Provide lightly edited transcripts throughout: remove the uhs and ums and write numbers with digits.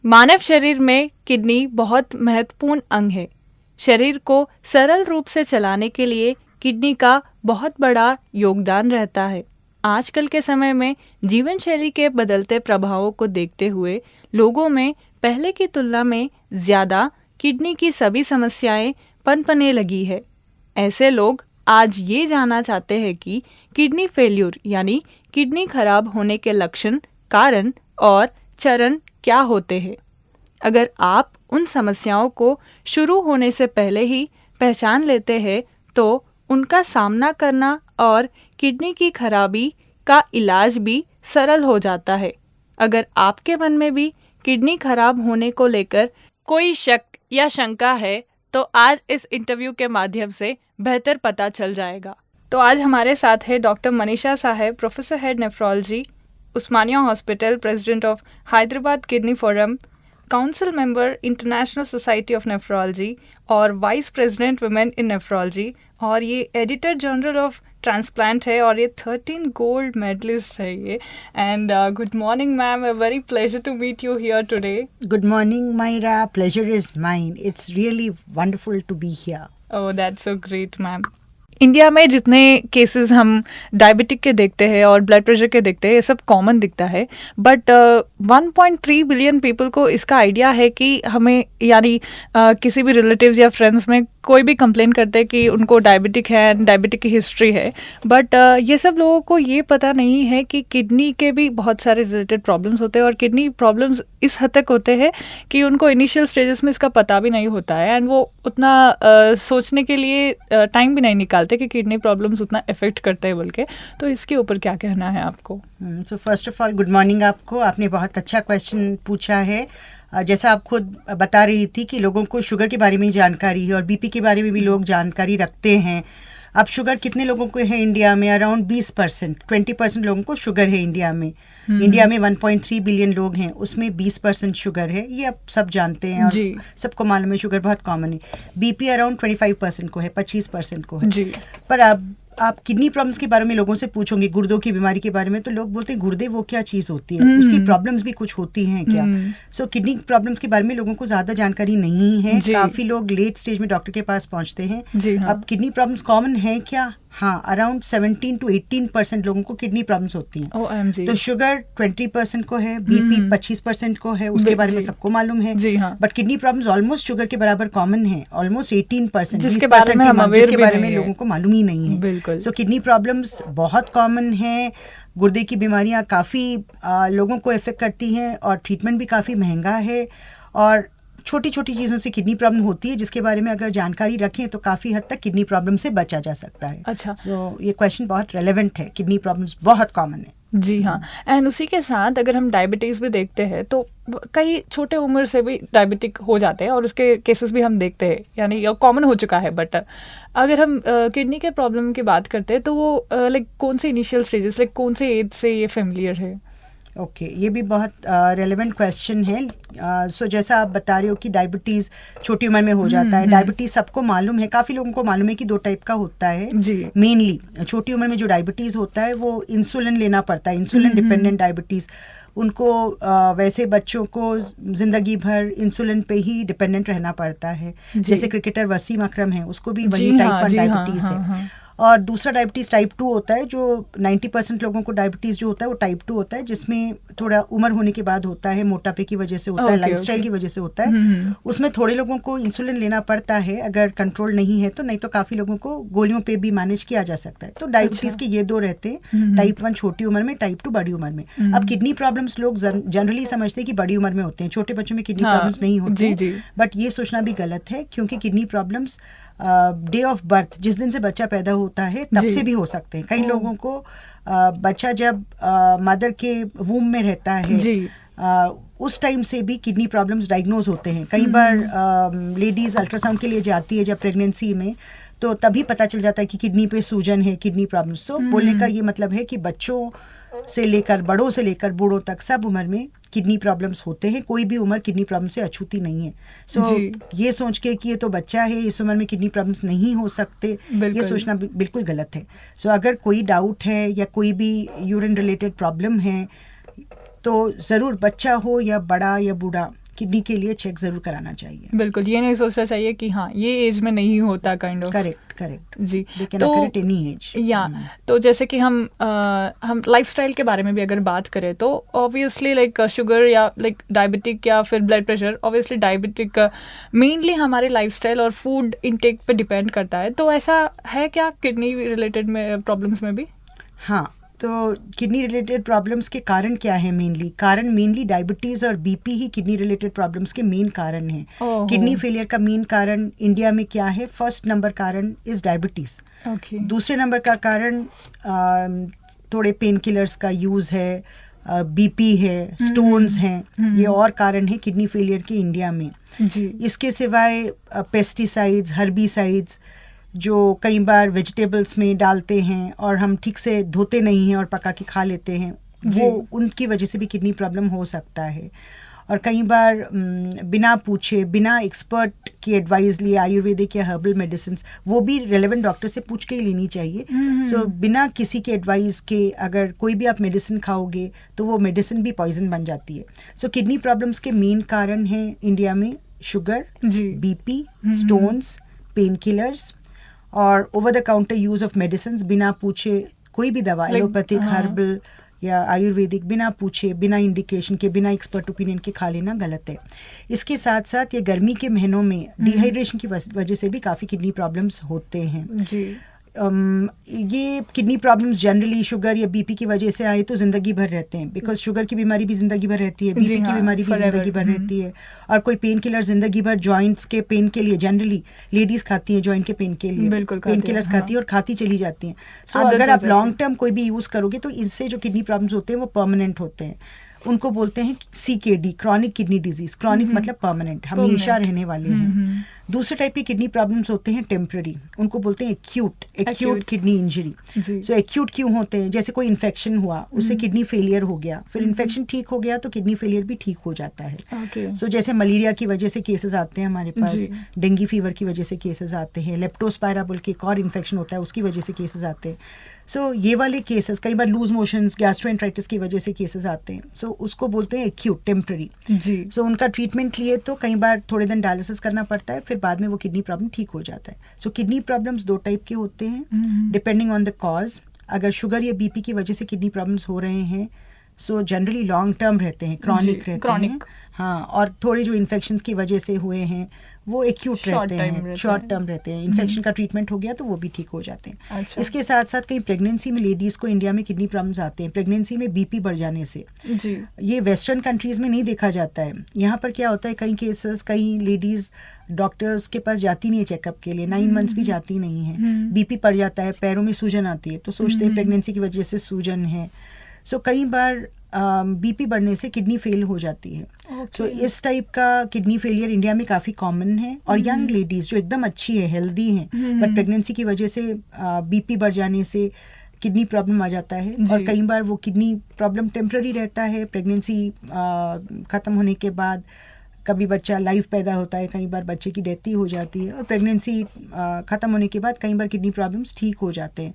मानव शरीर में किडनी बहुत महत्वपूर्ण अंग है। शरीर को सरल रूप से चलाने के लिए किडनी का बहुत बड़ा योगदान रहता है। आजकल के समय में जीवन शैली के बदलते प्रभावों को देखते हुए लोगों में पहले की तुलना में ज़्यादा किडनी की सभी समस्याएं पनपने लगी है। ऐसे लोग आज ये जानना चाहते हैं कि किडनी फेल्यूर यानी किडनी खराब होने के लक्षण, कारण और चरण क्या होते हैं। अगर आप उन समस्याओं को शुरू होने से पहले ही पहचान लेते हैं तो उनका सामना करना और किडनी की खराबी का इलाज भी सरल हो जाता है। अगर आपके मन में भी किडनी खराब होने को लेकर कोई शक या शंका है तो आज इस इंटरव्यू के माध्यम से बेहतर पता चल जाएगा। तो आज हमारे साथ है डॉक्टर मनीषा साहब, professor head nephrology, Osmania hospital, president of Hyderabad kidney forum, council member international society of nephrology और vice president women in nephrology, और ये एडिटर जनरल ऑफ ट्रांसप्लांट है और ये 13 गोल्ड मेडलिस्ट है ये। And good morning ma'am, a very pleasure to meet you here today. Good morning, Myra. Pleasure is mine. It's really wonderful to be here. Oh that's so great ma'am. India में जितने cases हम diabetic के देखते हैं और blood pressure के देखते हैं, ये सब कॉमन दिखता है, बट 1.3 बिलियन पीपल को इसका आइडिया है कि हमें यानी किसी भी रिलेटिव्स या फ्रेंड्स में कोई भी कंप्लेन करते हैं कि उनको डायबिटिक है, डायबिटिक की हिस्ट्री है, बट ये सब लोगों को ये पता नहीं है कि किडनी के भी बहुत सारे रिलेटेड प्रॉब्लम्स होते हैं और किडनी प्रॉब्लम्स इस हद तक होते हैं कि उनको इनिशियल स्टेजेस में इसका पता भी नहीं होता है एंड वो उतना सोचने के लिए टाइम भी नहीं निकालते कि किडनी प्रॉब्लम्स उतना इफेक्ट करते हैं बोल के। तो इसके ऊपर क्या कहना है आपको? So first of all good morning आपको। आपने बहुत अच्छा क्वेश्चन पूछा है। जैसा आप खुद बता रही थी कि लोगों को शुगर के बारे में जानकारी है और बीपी के बारे में भी लोग जानकारी रखते हैं। अब शुगर कितने लोगों को है इंडिया में? अराउंड 20%, 20% लोगों को शुगर है इंडिया में। इंडिया में 1.3 बिलियन लोग हैं, उसमें 20% शुगर है, ये अब सब जानते हैं और सबको मालूम है शुगर बहुत कॉमन है। बीपी अराउंड 25% को है, 25% को है जी। पर अब आप किडनी प्रॉब्लम्स के बारे में लोगों से पूछोगे, गुर्दों की बीमारी के बारे में, तो लोग बोलते हैं गुर्दे वो क्या चीज़ होती है, उसकी प्रॉब्लम्स भी कुछ होती हैं क्या? सो किडनी प्रॉब्लम्स के बारे में लोगों को ज़्यादा जानकारी नहीं है। काफ़ी लोग लेट स्टेज में डॉक्टर के पास पहुंचते हैं। अब किडनी प्रॉब्लम्स कॉमन है क्या? हाँ, अराउंड 17 to 18% लोगों को किडनी प्रॉब्लम्स होती हैं। तो शुगर 20% को है, बीपी 25% को है, उसके बारे में सबको मालूम है। But kidney problems almost sugar के बराबर कॉमन है, ऑलमोस्ट 18%, जिसके बारे में लोगों को मालूम ही नहीं है। सो किडनी प्रॉब्लम्स बहुत कॉमन है। गुर्दे की बीमारियां काफ़ी लोगों को इफेक्ट करती हैं और ट्रीटमेंट भी काफ़ी महंगा है और छोटी छोटी चीज़ों से किडनी प्रॉब्लम होती है, जिसके बारे में अगर जानकारी रखें तो काफ़ी हद तक किडनी प्रॉब्लम से बचा जा सकता है। अच्छा, सो ये क्वेश्चन बहुत रेलेवेंट है। किडनी प्रॉब्लम्स बहुत कॉमन है। जी हाँ। एंड उसी के साथ अगर हम डायबिटीज़ भी देखते हैं तो कई छोटे उम्र से भी डायबिटिक हो जाते हैं और उसके केसेस भी हम देखते हैं, यानी ये कॉमन हो चुका है। बट अगर हम किडनी के प्रॉब्लम की बात करते हैं तो वो लाइक कौन से इनिशियल स्टेजेस, लाइक कौन से एज से ये फेमिलियर है? ओके, ये भी बहुत रेलेवेंट क्वेश्चन है। सो जैसा आप बता रहे हो कि डायबिटीज़ छोटी उम्र में हो जाता है। डायबिटीज़ सबको मालूम है, काफ़ी लोगों को मालूम है कि 2 टाइप का होता है मेनली। छोटी उम्र में जो डायबिटीज़ होता है वो इंसुलिन लेना पड़ता है, इंसुलिन डिपेंडेंट डायबिटीज़। उनको वैसे बच्चों को ज़िंदगी भर इंसुलिन पे ही डिपेंडेंट रहना पड़ता है। जैसे क्रिकेटर वसीम अकरम है, उसको भी वही टाइप 1 डायबिटीज़ है। और दूसरा डायबिटीज़ टाइप 2 होता है, जो 90% लोगों को डायबिटीज़ जो होता है वो टाइप 2 होता है, जिसमें थोड़ा उम्र होने के बाद होता है, मोटापे की वजह से होता है, लाइफस्टाइल की वजह से होता है। उसमें थोड़े लोगों को इंसुलिन लेना पड़ता है अगर कंट्रोल नहीं है तो, नहीं तो काफ़ी लोगों को गोलियों पे भी मैनेज किया जा सकता है। तो डायबिटीज़ के ये 2 रहते हैं, टाइप 1 छोटी उम्र में, टाइप 2 बड़ी उम्र में। अब किडनी प्रॉब्लम्स लोग जनरली समझते हैं कि बड़ी उम्र में होते हैं, छोटे बच्चों में किडनी प्रॉब्लम्स नहीं होते, बट ये सोचना भी गलत है, क्योंकि kidney problems day of birth, जिस दिन से बच्चा पैदा होता है तब से भी हो सकते हैं। कई लोगों को बच्चा जब मदर के वूम में रहता है उस टाइम से भी किडनी प्रॉब्लम्स डायग्नोज होते हैं। कई बार लेडीज़ अल्ट्रासाउंड के लिए जाती है जब प्रेगनेंसी में, तो तभी पता चल जाता है कि किडनी पे सूजन है, किडनी प्रॉब्लम्स। सो बोलने का ये मतलब है कि बच्चों से लेकर बड़ों से लेकर बूढ़ों तक सब उम्र में किडनी प्रॉब्लम्स होते हैं। कोई भी उम्र किडनी प्रॉब्लम से अछूती नहीं है। सो ये सोच के कि ये तो बच्चा है, इस उम्र में किडनी प्रॉब्लम्स नहीं हो सकते, ये सोचना बिल्कुल गलत है। सो अगर कोई डाउट है या कोई भी यूरिन रिलेटेड प्रॉब्लम है तो ज़रूर, बच्चा हो या बड़ा या बूढ़ा, किडनी के लिए चेक जरूर कराना चाहिए। बिल्कुल, ये नहीं सोचना चाहिए कि हाँ ये एज में नहीं होता, काइंड ऑफ। करेक्ट जी। तो एनी एज तो जैसे कि हम लाइफस्टाइल के बारे में भी अगर बात करें तो ऑब्वियसली लाइक शुगर या लाइक डायबिटिक या फिर blood pressure, obviously diabetic mainly हमारे लाइफस्टाइल और फूड इंटेक पे डिपेंड करता है। तो ऐसा है क्या किडनी रिलेटेड में प्रॉब्लम्स में भी? हाँ, तो किडनी रिलेटेड प्रॉब्लम्स के कारण क्या है? मेनली डायबिटीज़ और बीपी ही किडनी रिलेटेड प्रॉब्लम्स के मेन कारण हैं। किडनी फेलियर का मेन कारण इंडिया में क्या है? फर्स्ट नंबर कारण इज़ डायबिटीज़। दूसरे नंबर का कारण थोड़े पेन किलर्स का यूज़ है, बीपी है, स्टोन्स हैं, ये और कारण है किडनी फेलियर के इंडिया में। इसके सिवाय पेस्टिसाइड्स, हर्बिसाइड्स जो कई बार वेजिटेबल्स में डालते हैं और हम ठीक से धोते नहीं हैं और पका के खा लेते हैं, वो उनकी वजह से भी किडनी प्रॉब्लम हो सकता है। और कई बार बिना पूछे, बिना एक्सपर्ट की एडवाइस लिए आयुर्वेदिक या हर्बल मेडिसिन, वो भी रेलेवेंट डॉक्टर से पूछ के ही लेनी चाहिए। सो बिना किसी के एडवाइस के अगर कोई भी आप मेडिसिन खाओगे तो वो मेडिसिन भी पॉइजन बन जाती है। सो किडनी प्रॉब्लम्स के मेन कारण हैं इंडिया में sugar, BP, stones, pain killers और over the counter use of medicine. बिना पूछे कोई भी दवा, एलोपैथिक, हर्बल या आयुर्वेदिक, बिना पूछे, बिना इंडिकेशन के, बिना एक्सपर्ट ओपिनियन के खा लेना गलत है। इसके साथ साथ ये गर्मी के महीनों में डिहाइड्रेशन की वजह से भी काफ़ी किडनी प्रॉब्लम्स होते हैं। ये किडनी प्रॉब्लम्स जनरली शुगर या बीपी की वजह से आए तो ज़िंदगी भर रहते हैं, बिकॉज शुगर की बीमारी भी ज़िंदगी भर रहती है, बीपी की बीमारी भी ज़िंदगी भर रहती है। और कोई पेन किलर ज़िंदगी भर जॉइंट्स के पेन के लिए, जनरली लेडीज़ खाती हैं जॉइंट के पेन के लिए, पेन किलर्स खाती हैं और खाती चली जाती हैं। सो अगर आप लॉन्ग टर्म कोई भी यूज़ करोगे तो इससे जो किडनी प्रॉब्लम्स होते हैं वो परमानेंट होते हैं। उनको बोलते हैं CKD, chronic kidney disease. Chronic मतलब परमानेंट, हमेशा रहने वाले हैं। दूसरे टाइप की किडनी प्रॉब्लम्स होते हैं टेम्पररी, उनको बोलते हैं एक्यूट किडनी इंजरी। सो एक्यूट क्यों होते हैं? जैसे कोई इन्फेक्शन हुआ, उससे किडनी फेलियर हो गया, फिर इन्फेक्शन ठीक हो गया तो किडनी फेलियर भी ठीक हो जाता है। सो जैसे मलेरिया की वजह से केसेस आते हैं हमारे पास, डेंगू फीवर की वजह से केसेस आते हैं, लेप्टोस्पायरा बोल के एक और इन्फेक्शन होता है उसकी वजह से केसेस आते हैं। सो ये वाले केसेस, कई बार लूज मोशंस, गैस्ट्रोएंटराइटिस की वजह से केसेस आते हैं। सो उसको बोलते हैं एक्यूट, टेम्पररी। सो उनका ट्रीटमेंट लिए तो कई बार थोड़े दिन डायलिसिस करना पड़ता है, फिर बाद में वो किडनी प्रॉब्लम ठीक हो जाता है। सो किडनी प्रॉब्लम्स दो टाइप के होते हैं डिपेंडिंग ऑन द कॉज। अगर शुगर या बीपी की वजह से किडनी प्रॉब्लम्स हो रहे हैं सो जनरली लॉन्ग टर्म रहते हैं, क्रॉनिक रहते हैं। हाँ, और थोड़े जो इन्फेक्शंस की वजह से हुए हैं वो एक्यूट रहते हैं, शॉर्ट टर्म रहते हैं। इन्फेक्शन का ट्रीटमेंट हो गया तो वो भी ठीक हो जाते हैं। अच्छा। इसके साथ साथ कई प्रेगनेंसी में लेडीज़ को इंडिया में किडनी प्रॉब्लम्स आते हैं, प्रेगनेंसी में बीपी बढ़ जाने से। ये वेस्टर्न कंट्रीज़ में नहीं देखा जाता है। यहाँ पर क्या होता है, कई केसेस, कई लेडीज़ डॉक्टर्स के पास जाती नहीं है चेकअप के लिए, 9 मंथ्स भी जाती नहीं है, बीपी बढ़ जाता है, पैरों में सूजन आती है तो सोचते हैं प्रेगनेंसी की वजह से सूजन है। सो कई बार बीपी बढ़ने से किडनी फेल हो जाती है। सो इस टाइप का किडनी फेलियर इंडिया में काफ़ी कॉमन है। और यंग लेडीज़ जो एकदम अच्छी है, हेल्दी हैं, बट प्रेगनेंसी की वजह से बीपी बढ़ जाने से किडनी प्रॉब्लम आ जाता है। और कई बार वो किडनी प्रॉब्लम टेम्पररी रहता है, प्रेगनेंसी ख़त्म होने के बाद कभी बच्चा लाइव पैदा होता है, कई बार बच्चे की डेथ ही हो जाती है। और प्रेगनेंसी ख़त्म होने के बाद कई बार किडनी प्रॉब्लम्स ठीक हो जाते हैं।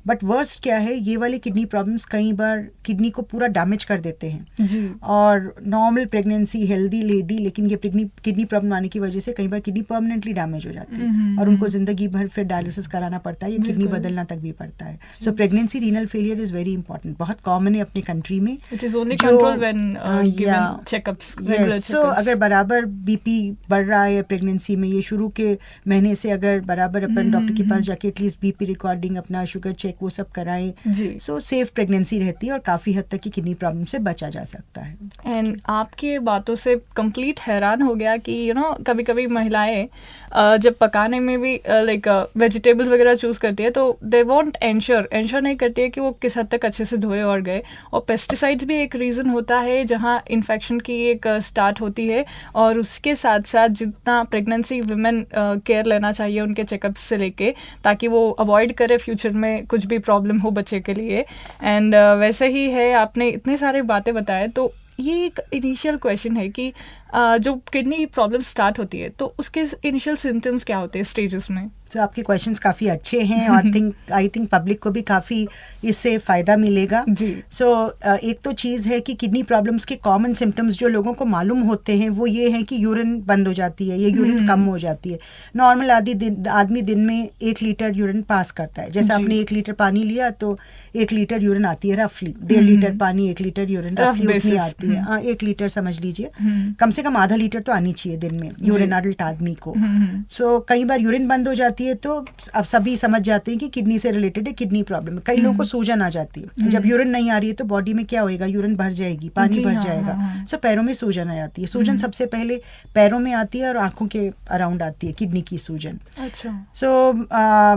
बट वर्स्ट क्या है, ये वाले किडनी प्रॉब्लम्स कई बार किडनी को पूरा डैमेज कर देते हैं जी। और नॉर्मल प्रेगनेंसी, हेल्दी लेडी, लेकिन ये किडनी प्रॉब्लम आने की वजह से कई बार किडनी परमानेंटली डैमेज हो जाती है और उनको जिंदगी भर फिर डायलिसिस कराना पड़ता है या किडनी बदलना तक भी पड़ता है। So pregnancy renal failure is very important, बहुत कॉमन है अपने कंट्री में। सो अगर बराबर बीपी बढ़ रहा है प्रेगनेंसी में, ये शुरू के महीने से अगर बराबर अपन डॉक्टर के पास जाके एटलीस्ट बीपी रिकॉर्डिंग, अपना शुगर चेक, वो सब कराएं, सो सेफ प्रेगनेंसी रहती है और काफ़ी हद तक की किडनी प्रॉब्लम से बचा जा सकता है। एंड आपकी बातों से कंप्लीट हैरान हो गया कि कभी कभी महिलाएं जब पकाने में भी लाइक वेजिटेबल्स वगैरह चूज़ करती है तो दे वॉन्ट एंश्योर नहीं करती है कि वो किस हद तक अच्छे से धोए और गए। और पेस्टिसाइड्स भी एक रीज़न होता है जहाँ इन्फेक्शन की एक स्टार्ट होती है। और उसके साथ साथ जितना प्रेगनेंसी वुमेन केयर लेना चाहिए उनके चेकअप्स से लेके, ताकि वो अवॉइड करे फ्यूचर में कुछ भी प्रॉब्लम हो बच्चे के लिए। एंड वैसे ही है, आपने इतने सारे बातें बताए। तो ये एक इनिशियल क्वेश्चन है कि जो किडनी प्रॉब्लम स्टार्ट होती है तो उसके इनिशियल सिम्टम्स क्या होते हैं, स्टेजेस में? तो आपके क्वेश्चंस काफ़ी अच्छे हैं और आई थिंक पब्लिक को भी काफ़ी इससे फ़ायदा मिलेगा जी। सो एक तो चीज़ है कि किडनी प्रॉब्लम्स के कॉमन सिम्टम्स जो लोगों को मालूम होते हैं वो ये है कि यूरिन बंद हो जाती है या यूरिन कम हो जाती है। नॉर्मल आदमी दिन में 1 लीटर यूरिन पास करता है। जैसे आपने 1 लीटर पानी लिया तो 1 लीटर यूरिन आती है रफली, 1.5 लीटर पानी 1 लीटर यूरिन रफली उतनी आती है। हाँ, 1 लीटर समझ लीजिए, कम से कम आधा लीटर तो आनी चाहिए दिन में यूरिन अडल्ट आदमी को। सो कई बार यूरिन बंद हो जाती है तो अब सभी समझ जाते हैं कि किडनी से रिलेटेड है, किडनी प्रॉब्लम है। कई लोगों को सूजन आ जाती है, जब यूरिन नहीं आ रही है तो बॉडी में क्या होएगा, यूरिन भर जाएगी, पानी भर जाएगा। सो पैरों में सूजन आ जाती है। सूजन सबसे पहले पैरों में आती है और आंखों के अराउंड आती है किडनी की सूजन। अच्छा। सो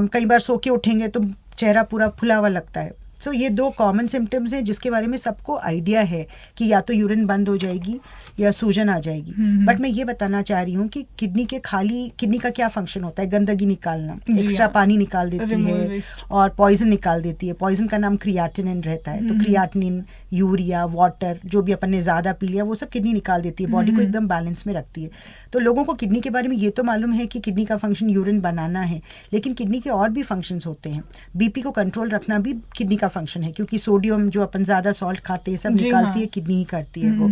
कई बार सो के उठेंगे तो चेहरा पूरा फुला हुआ लगता है। सो ये 2 कॉमन सिम्टम्स हैं जिसके बारे में सबको आइडिया है कि या तो यूरिन बंद हो जाएगी या सूजन आ जाएगी। बट मैं ये बताना चाह रही हूँ कि किडनी का क्या फंक्शन होता है, गंदगी निकालना, एक्स्ट्रा पानी निकाल देती है और पॉइजन निकाल देती है। पॉइजन का नाम क्रिएटिनिन रहता है। तो क्रिएटिनिन, यूरिया, वाटर जो भी अपन ने ज़्यादा पी लिया वो सब किडनी निकाल देती है, बॉडी को एकदम बैलेंस में रखती है। तो लोगों को किडनी के बारे में ये तो मालूम है कि किडनी का फंक्शन यूरिन बनाना है, लेकिन किडनी के और भी फंक्शंस होते हैं। बीपी को कंट्रोल रखना भी किडनी का फंक्शन है, क्योंकि सोडियम जो अपन ज़्यादा सॉल्ट खाते हैं सब निकालती है किडनी ही करती है वो।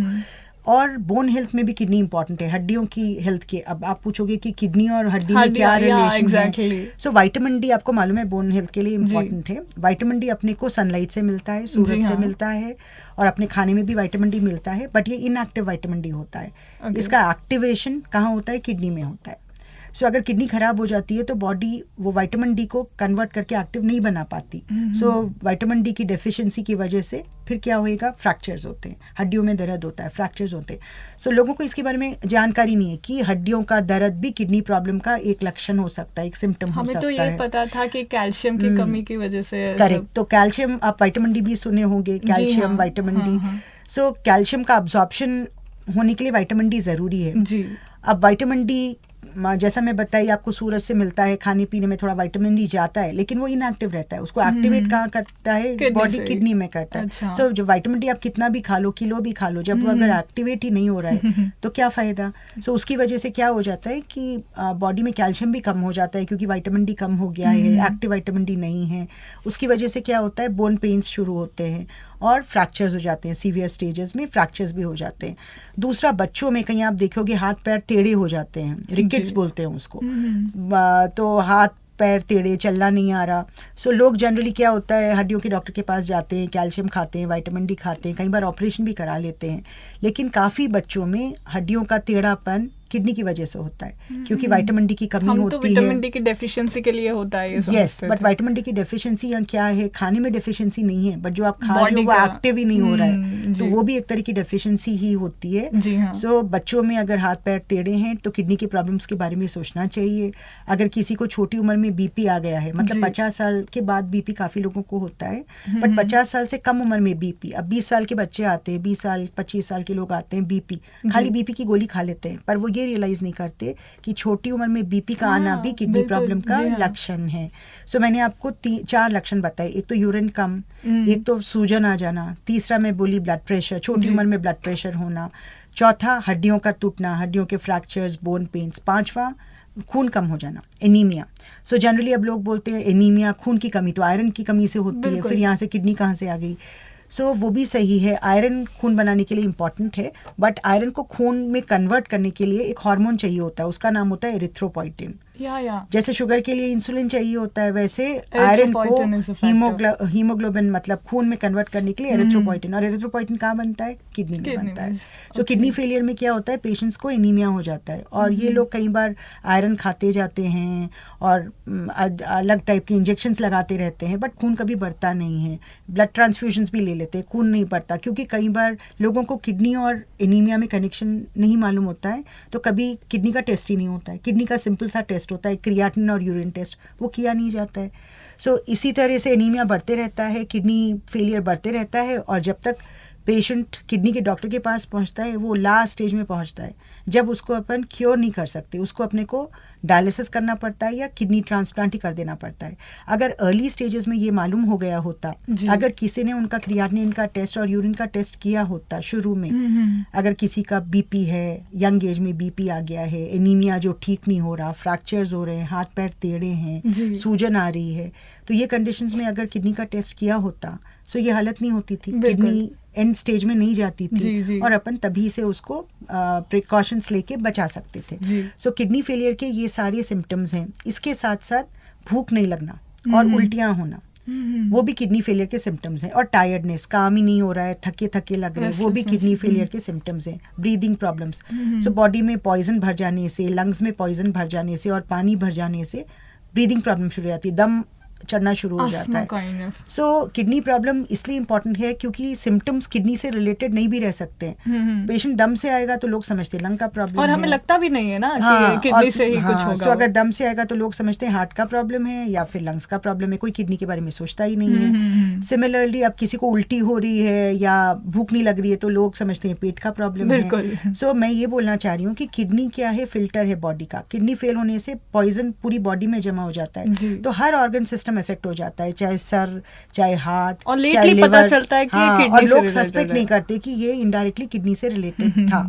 और बोन हेल्थ में भी किडनी इंपॉर्टेंट है, हड्डियों की हेल्थ के। अब आप पूछोगे कि किडनी और हड्डी में क्या रिलेशन है। सो विटामिन डी आपको मालूम है बोन हेल्थ के लिए इंपॉर्टेंट है। विटामिन डी अपने को सनलाइट से मिलता है, सूरज से मिलता है, और अपने खाने में भी विटामिन डी मिलता है। बट ये इनएक्टिव विटामिन डी होता है। इसका एक्टिवेशन कहाँ होता है, किडनी में होता है। सो अगर किडनी खराब हो जाती है तो बॉडी वो विटामिन डी को कन्वर्ट करके एक्टिव नहीं बना पाती। सो विटामिन डी की डेफिशिएंसी की वजह से फिर क्या होएगा, फ्रैक्चर्स होते हैं, हड्डियों में दर्द होता है, फ्रैक्चर्स होते हैं। सो लोगों को इसके बारे में जानकारी नहीं है कि हड्डियों का दर्द भी किडनी प्रॉब्लम का एक लक्षण हो सकता है, एक सिम्टम हो सकता है। हमें तो ये पता था कि कैल्शियम की कमी की वजह से। करेक्ट। तो कैल्शियम, आप विटामिन डी भी सुने होंगे, calcium, vitamin D. So calcium का अब्जॉर्प्शन होने के लिए विटामिन डी जरूरी है जी। अब विटामिन डी जैसा मैं बताई आपको सूरज से मिलता है, खाने पीने में थोड़ा विटामिन डी जाता है, लेकिन वो इनएक्टिव रहता है। उसको एक्टिवेट कहाँ करता है, बॉडी किडनी में करता है। सो जो विटामिन डी आप कितना भी खा लो, किलो भी खा लो, जब वो अगर एक्टिवेट ही नहीं हो रहा है तो क्या फायदा। सो उसकी वजह से क्या हो जाता है कि बॉडी में कैल्शियम भी कम हो जाता है, क्योंकि विटामिन डी कम हो गया है, एक्टिव विटामिन डी नहीं है। उसकी वजह से क्या होता है, बोन पेन्स शुरू होते हैं और फ्रैक्चर्स हो जाते हैं, सीवियर स्टेजेस में फ्रैक्चर्स भी हो जाते हैं। दूसरा, बच्चों में कहीं आप देखोगे हाथ पैर टेढ़े हो जाते हैं, रिकेट्स बोलते हैं उसको। तो हाथ पैर टेढ़े, चलना नहीं आ रहा। सो लोग जनरली क्या होता है, हड्डियों के डॉक्टर के पास जाते हैं, कैल्शियम खाते हैं, विटामिन डी खाते हैं, कई बार ऑपरेशन भी करा लेते हैं। लेकिन काफ़ी बच्चों में हड्डियों का टेढ़ापन किडनी की वजह से होता है, क्योंकि विटामिन डी की कमी होती है। विटामिन डी की डेफिशिएंसी के लिए होता है ये। यस, बट विटामिन डी की डेफिशिएंसी क्या है, खाने में डेफिशिएंसी नहीं है, बट जो आप खा रहे हो वो एक्टिव ही नहीं हो रहा है, तो वो भी एक तरह की डेफिशिएंसी ही होती है। सो बच्चों में अगर हाथ पैर टेढ़े हैं तो किडनी की प्रॉब्लम्स के बारे में सोचना चाहिए। अगर किसी को छोटी उम्र में बीपी आ गया है, मतलब 50 साल के बाद बीपी काफी लोगों को होता है, बट 50 साल से कम उम्र में बीपी, अब 20 साल के बच्चे आते हैं, 20 साल 25 साल के लोग आते हैं, बीपी खाली बीपी की गोली खा लेते हैं, पर वो ये रियलाइज नहीं करते कि छोटी उम्र में बीपी का आना भी किडनी प्रॉब्लम का लक्षण है। सो मैंने आपको 4 लक्षण बताए। एक तो यूरिन कम, एक तो सूजन आ जाना, तीसरा मैं बोली ब्लड प्रेशर, छोटी उम्र में ब्लड प्रेशर होना, चौथा हड्डियों का टूटना, हड्डियों के फ्रैक्चर्स, बोन पेन्स, पांचवा खून कम हो जाना, एनीमिया। सो जनरली अब लोग बोलते हैं एनीमिया खून की कमी, तो आयरन की कमी से होती है, फिर यहाँ से किडनी कहाँ से आ गई। सो वो भी सही है, आयरन खून बनाने के लिए इम्पॉर्टेंट है, बट आयरन को खून में कन्वर्ट करने के लिए एक हार्मोन चाहिए होता है, उसका नाम होता है एरिथ्रोपोइटिन। जैसे शुगर के लिए इंसुलिन चाहिए होता है, वैसे आयरन को हीमोग्लोबिन मतलब खून में कन्वर्ट करने के लिए एरिथ्रोपोइटिन, और एरिथ्रोपोइटिन कहाँ बनता है, किडनी में बनता है। सो किडनी फेलियर में क्या होता है, पेशेंट्स को एनीमिया हो जाता है, और ये लोग कई बार आयरन खाते जाते हैं और अलग टाइप के इंजेक्शंस लगाते रहते हैं, बट खून कभी बढ़ता नहीं है। ब्लड ट्रांसफ्यूजन्स भी ले लेते हैं, खून नहीं बढ़ता, क्योंकि कई बार लोगों को किडनी और एनीमिया में कनेक्शन नहीं मालूम होता है, तो कभी किडनी का टेस्ट ही नहीं होता है। किडनी का सिंपल सा टेस्ट होता है, क्रिएटिनिन और यूरिन टेस्ट, वो किया नहीं जाता है। सो इसी तरह से एनीमिया बढ़ते रहता है, किडनी फेलियर बढ़ते रहता है, और जब तक पेशेंट किडनी के डॉक्टर के पास पहुंचता है वो लास्ट स्टेज में पहुंचता है, जब उसको अपन क्योर नहीं कर सकते, उसको अपने को डायलिसिस करना पड़ता है या किडनी ट्रांसप्लांट ही कर देना पड़ता है। अगर अर्ली स्टेजेस में ये मालूम हो गया होता, अगर किसी ने उनका क्रियाटिनिन का टेस्ट और यूरिन का टेस्ट किया होता शुरू में, अगर किसी का बीपी है, यंग एज में बीपी आ गया है, एनीमिया जो ठीक नहीं हो रहा, फ्रैक्चर्स हो रहे हैं, हाथ पैर टेढ़े हैं, सूजन आ रही है, तो ये कंडीशंस में अगर किडनी का टेस्ट किया होता सो ये हालत नहीं होती थी, किडनी एंड स्टेज में नहीं जाती थी और अपन तभी से उसको प्रिकॉशंस लेके बचा सकते थे। सो किडनी फेलियर के ये सारे सिम्टम्स हैं। इसके साथ साथ भूख नहीं लगना और उल्टियां होना, वो भी किडनी फेलियर के सिम्टम्स हैं। और टायर्डनेस, काम ही नहीं हो रहा है, थके थके लग रहे हैं, वो भी किडनी फेलियर के सिम्टम्स हैं। ब्रीदिंग प्रॉब्लम्स, सो बॉडी में पॉइजन भर जाने से, लंग्स में पॉइजन भर जाने से और पानी भर जाने से ब्रीदिंग प्रॉब्लम शुरू हो जाती है, दम चढ़ना शुरू हो जाता है। सो किडनी प्रॉब्लम इसलिए इम्पोर्टेंट है क्योंकि सिम्टम्स किडनी से रिलेटेड नहीं भी रह सकते हैं। पेशेंट दम से आएगा तो लोग समझते हैं लंग का प्रॉब्लम और हमें लगता भी नहीं है ना कि किडनी से ही कुछ होगा। सो अगर दम से आएगा तो लोग समझते हैं हार्ट का प्रॉब्लम है या फिर लंग्स का प्रॉब्लम है, कोई किडनी के बारे में सोचता ही नहीं है। सिमिलरली अब किसी को उल्टी हो रही है या भूख नहीं लग रही है तो लोग समझते हैं पेट का प्रॉब्लम है। सो मैं ये बोलना चाह रही हूँ कि किडनी क्या है, फिल्टर है बॉडी का। किडनी फेल होने से पॉइजन पूरी बॉडी में जमा हो जाता है, तो हर ऑर्गन सिस्टम इफेक्ट हो जाता है, चाहे सर, चाहे हार्ट, और लेटली पता चलता है कि किडनी और से लोग सस्पेक्ट नहीं करते कि ये इनडायरेक्टली किडनी से रिलेटेड था।